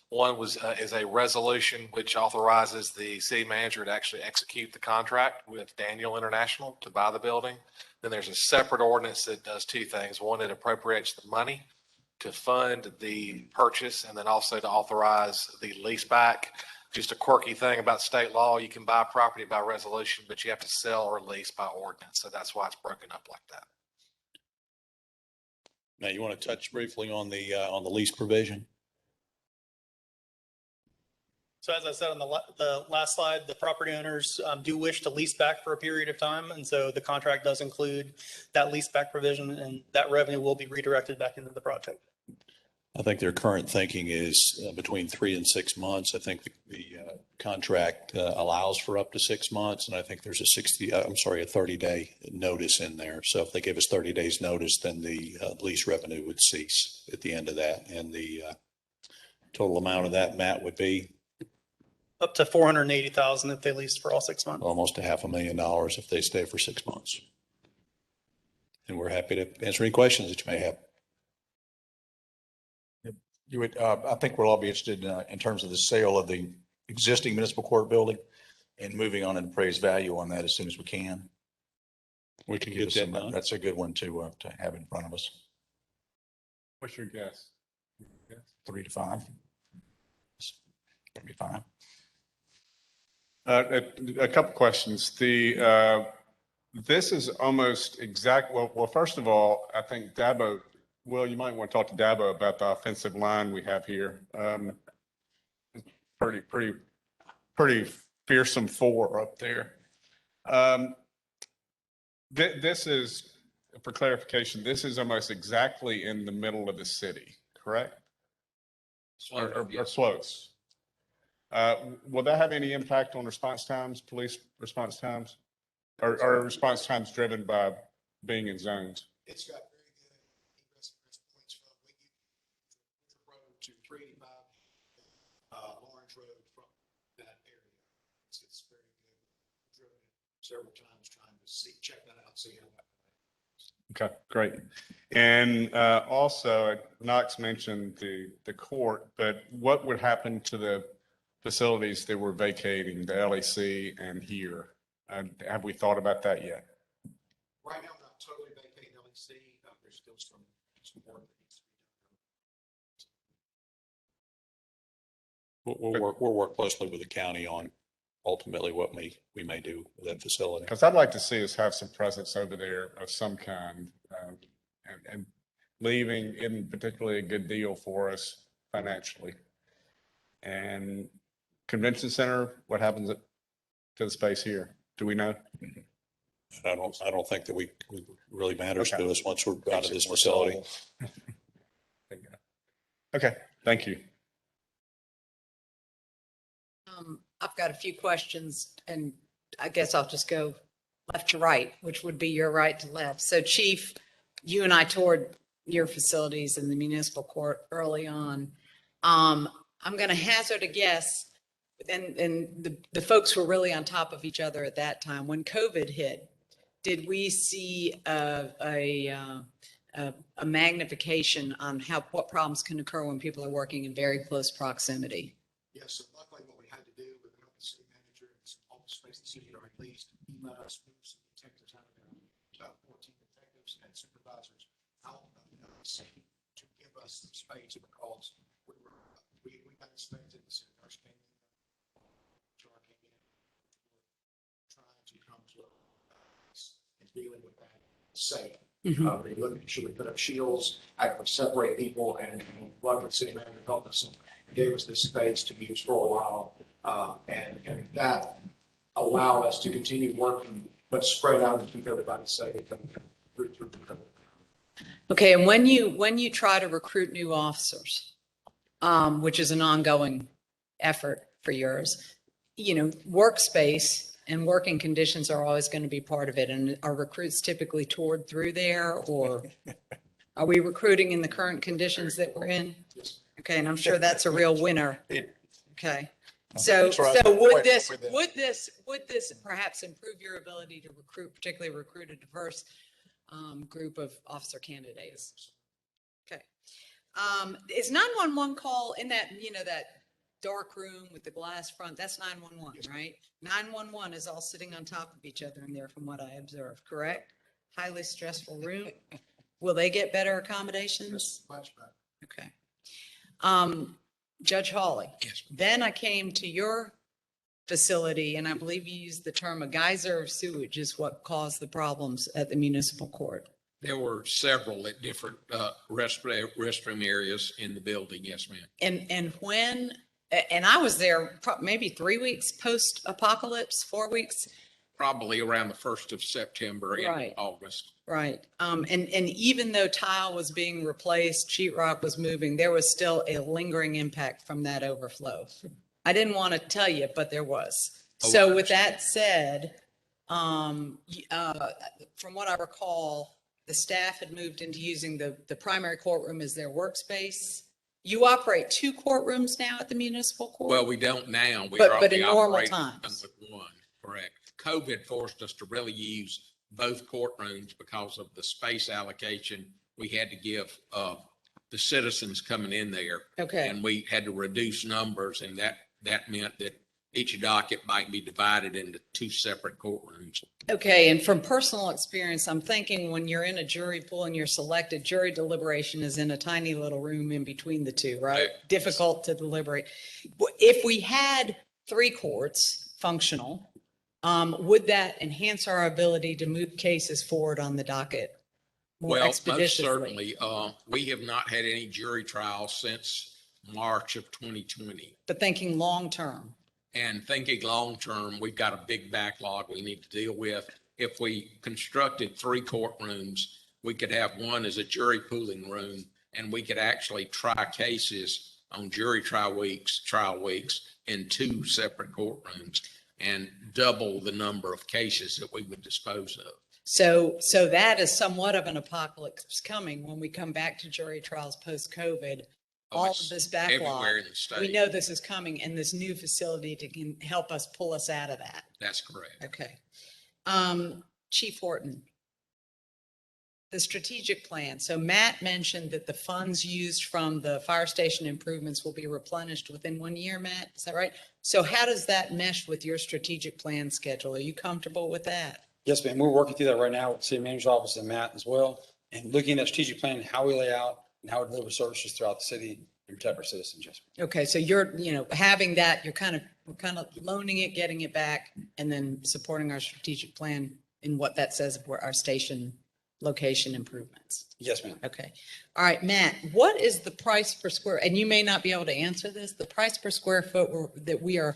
One is a resolution which authorizes the city manager to actually execute the contract with Daniel International to buy the building. Then there's a separate ordinance that does two things. One, it appropriates the money to fund the purchase and then also to authorize the lease back. Just a quirky thing about state law, you can buy property by resolution, but you have to sell or lease by ordinance. So that's why it's broken up like that. Now, you want to touch briefly on the lease provision? So as I said on the last slide, the property owners do wish to lease back for a period of time. And so the contract does include that lease back provision, and that revenue will be redirected back into the project. I think their current thinking is between 3 and 6 months. I think the contract allows for up to 6 months, and I think there's a 30-day notice in there. So if they give us 30 days notice, then the lease revenue would cease at the end of that. And the total amount of that, Matt, would be Up to $480,000 if they lease for all 6 months. almost $500,000 if they stay for 6 months. And we're happy to answer any questions that you may have. You would, I think we'll all be interested in terms of the sale of the existing municipal court building and moving on an appraised value on that as soon as we can. We can Give get us that some- done. That's a good one to have in front of us. What's your guess? 3 to 5. That'd be fine. A couple questions. This is almost exact. Well, first of all, I think Dabo, Will, you might want to talk to Dabo about the offensive line we have here. Pretty fearsome four up there. This is, for clarification, this is almost exactly in the middle of the city, correct? Or close. Will that have any impact on response times, police response times? Or are response times driven by being in zones? It's got very good egress points from Wiggy Road to 385, Lawrence Road from that area. It's very good. Driven it several times trying to check that out, see how that. Okay, great. And also, Knox mentioned the court, but what would happen to the facilities that we're vacating, the LEC and here? Have we thought about that yet? Right now, we're not totally vacating LEC. There's still some work that needs to be done. We'll work closely with the county on ultimately what we may do with that facility. Because I'd like to see us have some presence over there of some kind. And leaving isn't particularly a good deal for us financially. And convention center, what happens to the space here? Do we know? I don't think that we really matters Okay. to us once we're out of this facility. Okay, thank you. I've got a few questions, and I guess I'll just go left to right, which would be your right to left. So Chief, you and I toured your facilities in the municipal court early on. I'm going to hazard a guess, and the folks were really on top of each other at that time. When COVID hit, did we see a magnification on what problems can occur when people are working in very close proximity? Yes, so luckily what we had to do with the city manager and some office space the city already leased, he let us move some detectives out of there, about 14 detectives and supervisors out of the city to give us some space because we got inspected, the city nurse came in, HR came in, trying to come to and dealing with that safe. We looked, should we put up shields, actually separate people, and luckily the city manager helped us and gave us this space to use for a while. And that allowed us to continue working but spread out and keep everybody safe. Okay, and when you try to recruit new officers, which is an ongoing effort for yours, workspace and working conditions are always going to be part of it. And are recruits typically toured through there, or are we recruiting in the current conditions that we're in? Okay, and I'm sure that's a real winner. Okay. So would this perhaps improve your ability to recruit, particularly recruit a diverse group of officer candidates? Okay. Is 911 call in that, that dark room with the glass front? That's 911, right? 911 is all sitting on top of each other in there from what I observed, correct? Highly stressful room. Will they get better accommodations? Okay. Judge Hawley. Yes. Then I came to your facility, and I believe you used the term a geyser of sewage is what caused the problems at the municipal court. There were several at different restroom areas in the building. Yes, ma'am. And I was there maybe 3 weeks post-apocalypse, 4 weeks. Probably around the 1st of September and Right. August. Right. And even though tile was being replaced, sheetrock was moving, there was still a lingering impact from that overflow. I didn't want to tell you, but there was. So with that said, from what I recall, the staff had moved into using the primary courtroom as their workspace. You operate 2 courtrooms now at the municipal court? Well, we don't now. But in normal times. With one, correct. COVID forced us to really use both courtrooms because of the space allocation we had to give the citizens coming in there. Okay. And we had to reduce numbers, and that meant that each docket might be divided into 2 separate courtrooms. Okay, and from personal experience, I'm thinking when you're in a jury pool and you're selected, jury deliberation is in a tiny little room in between the 2, right? Difficult to deliberate. If we had 3 courts functional, would that enhance our ability to move cases forward on the docket more Well, most expeditiously? certainly, we have not had any jury trials since March of 2020. But thinking long-term. And thinking long-term, we've got a big backlog we need to deal with. If we constructed 3 courtrooms, we could have one as a jury pooling room, and we could actually try cases on jury trial weeks in 2 separate courtrooms and double the number of cases that we would dispose of. So that is somewhat of an apocalypse coming when we come back to jury trials post-COVID. All of this backlog, everywhere in the state. we know this is coming, and this new facility can help us pull us out of that. That's correct. Okay. Chief Horton, the strategic plan. So Matt mentioned that the funds used from the fire station improvements will be replenished within 1 year, Matt. Is that right? So how does that mesh with your strategic plan schedule? Are you comfortable with that? Yes, ma'am. We're working through that right now with the city manager's office and Matt as well. And looking at strategic plan, how we lay out and how we deliver services throughout the city and protect our citizens. Yes, ma'am. Okay, so you're, having that, we're kind of loaning it, getting it back, and then supporting our strategic plan in what that says for our station location improvements. Yes, ma'am. Okay. All right, Matt, what is the price per square, and you may not be able to answer this, the price per square foot that we are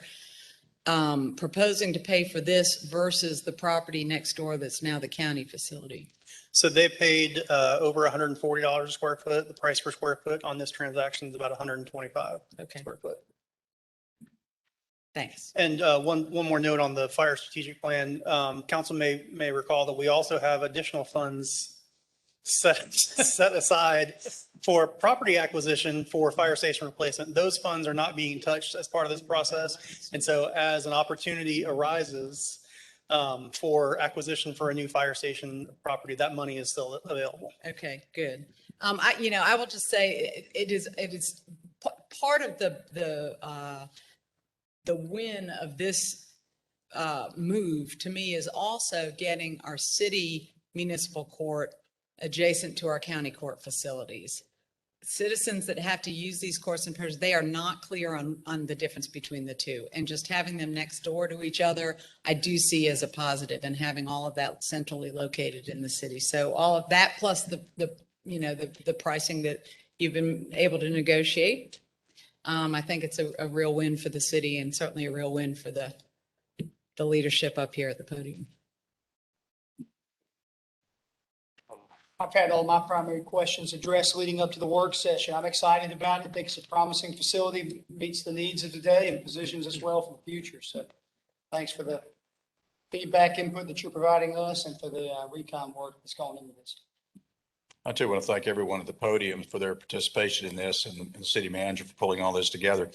proposing to pay for this versus the property next door that's now the county facility? So they paid over $140 a square foot. The price per square foot on this transaction is about 125 Okay, square foot. thanks. And one more note on the fire strategic plan. Council may recall that we also have additional funds set aside for property acquisition for fire station replacement. Those funds are not being touched as part of this process. And so as an opportunity arises for acquisition for a new fire station property, that money is still available. Okay, good. I will just say it is part of the win of this move to me is also getting our city municipal court adjacent to our county court facilities. Citizens that have to use these courts and prisons, they are not clear on the difference between the 2. And just having them next door to each other, I do see as a positive, and having all of that centrally located in the city. So all of that plus the pricing that you've been able to negotiate, I think it's a real win for the city, and certainly a real win for the leadership up here at the podium. I've had all my primary questions addressed leading up to the work session. I'm excited about it. I think it's a promising facility, meets the needs of today and positions us well for the future. So thanks for the feedback input that you're providing us and for the recon work that's gone into this. I too want to thank everyone at the podium for their participation in this and the city manager for pulling all this together.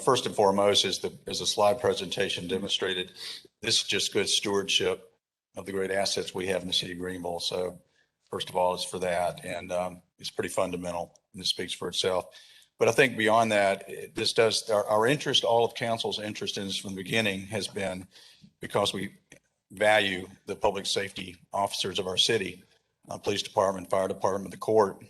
First and foremost, as the slide presentation demonstrated, this is just good stewardship of the great assets we have in the city of Greenville. So first of all, it's for that. And it's pretty fundamental and it speaks for itself. But I think beyond that, this does our interest, all of council's interest in this from the beginning has been because we value the public safety officers of our city, police department, fire department, the court.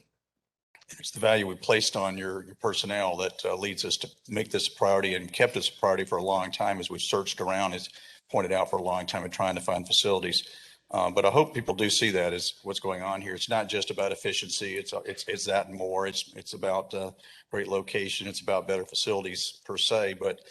It's the value we placed on your personnel that leads us to make this a priority and kept us a priority for a long time as we searched around, as pointed out for a long time, and trying to find facilities. But I hope people do see that as what's going on here. It's not just about efficiency. It's that and more. It's about great location. It's about better facilities per se, but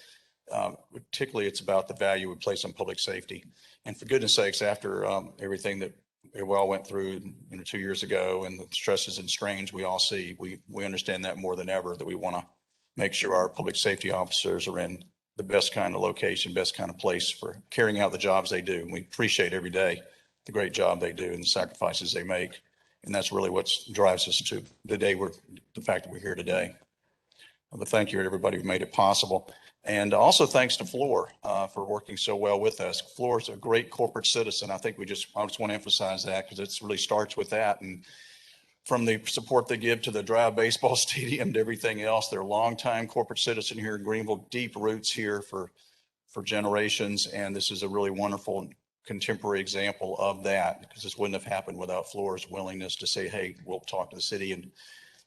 particularly it's about the value we place on public safety. And for goodness sakes, after everything that we all went through 2 years ago and the stresses and strains we all see, we understand that more than ever, that we want to make sure our public safety officers are in the best kind of location, best kind of place for carrying out the jobs they do. And we appreciate every day the great job they do and the sacrifices they make. And that's really what drives us to the fact that we're here today. But thank you to everybody who made it possible. And also thanks to Floor for working so well with us. Floor is a great corporate citizen. I just want to emphasize that because it really starts with that. And from the support they give to the Drive baseball stadium to everything else, they're a longtime corporate citizen here in Greenville, deep roots here for generations. And this is a really wonderful contemporary example of that, because this wouldn't have happened without Floor's willingness to say, hey, we'll talk to the city. And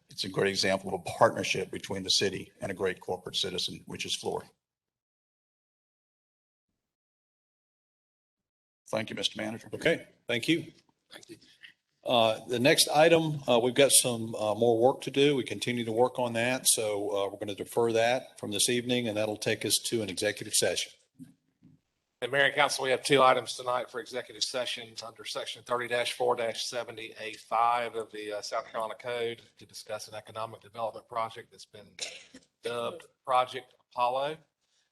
it's a great example of a partnership between the city and a great corporate citizen, which is Floor. Thank you, Mr. Manager. Okay, thank you. The next item, we've got some more work to do. We continue to work on that. So we're going to defer that from this evening, and that'll take us to an executive session. And Mayor and Council, we have two items tonight for executive sessions under section 30-4-70A5 of the South Carolina Code to discuss an economic development project that's been dubbed Project Apollo.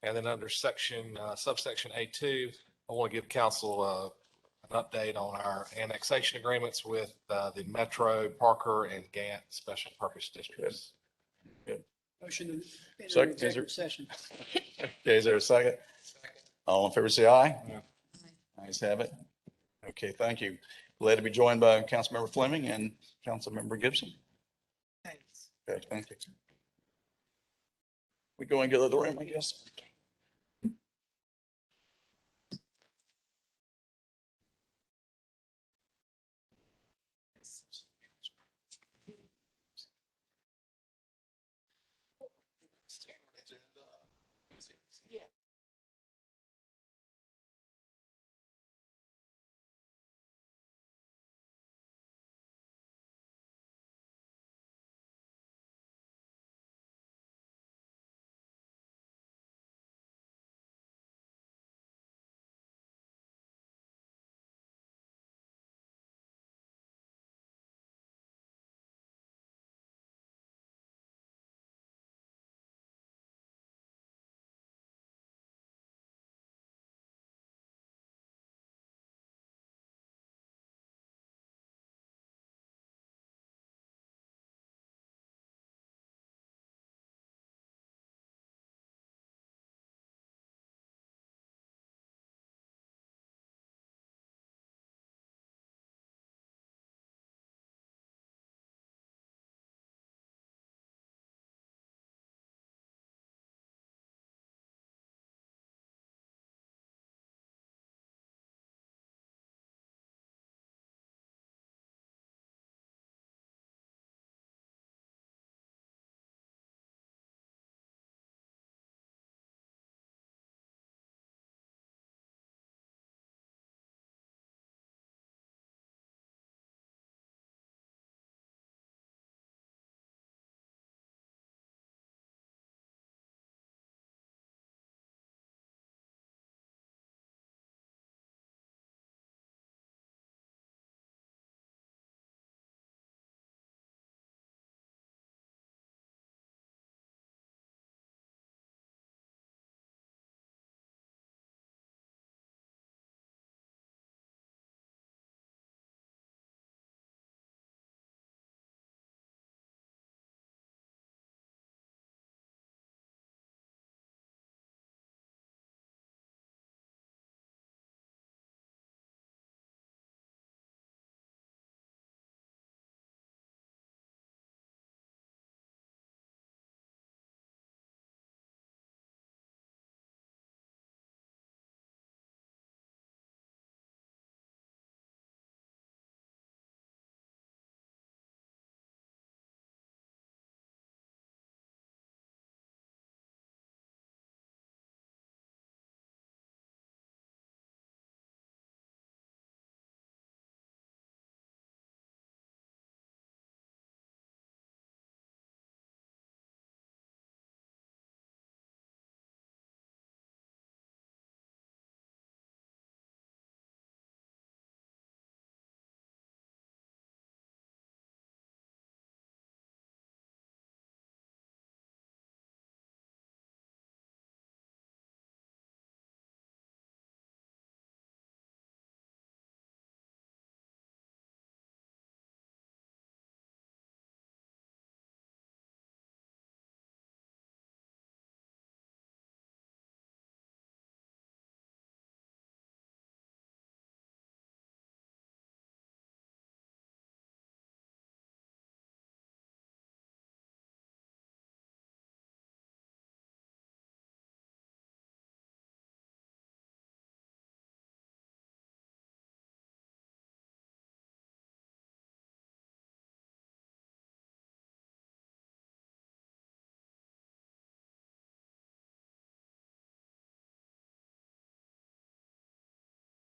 And then under subsection A2, I want to give council an update on our annexation agreements with the Metro, Parker, and Gant special purpose districts. Motion to enter Second, executive session. Okay, is there a second? All in favor, say aye. Ayes have it. Okay, thank you. Glad to be joined by Councilmember Fleming and Councilmember Gibson. Thanks. Okay, thank you. We go and get the room, I guess.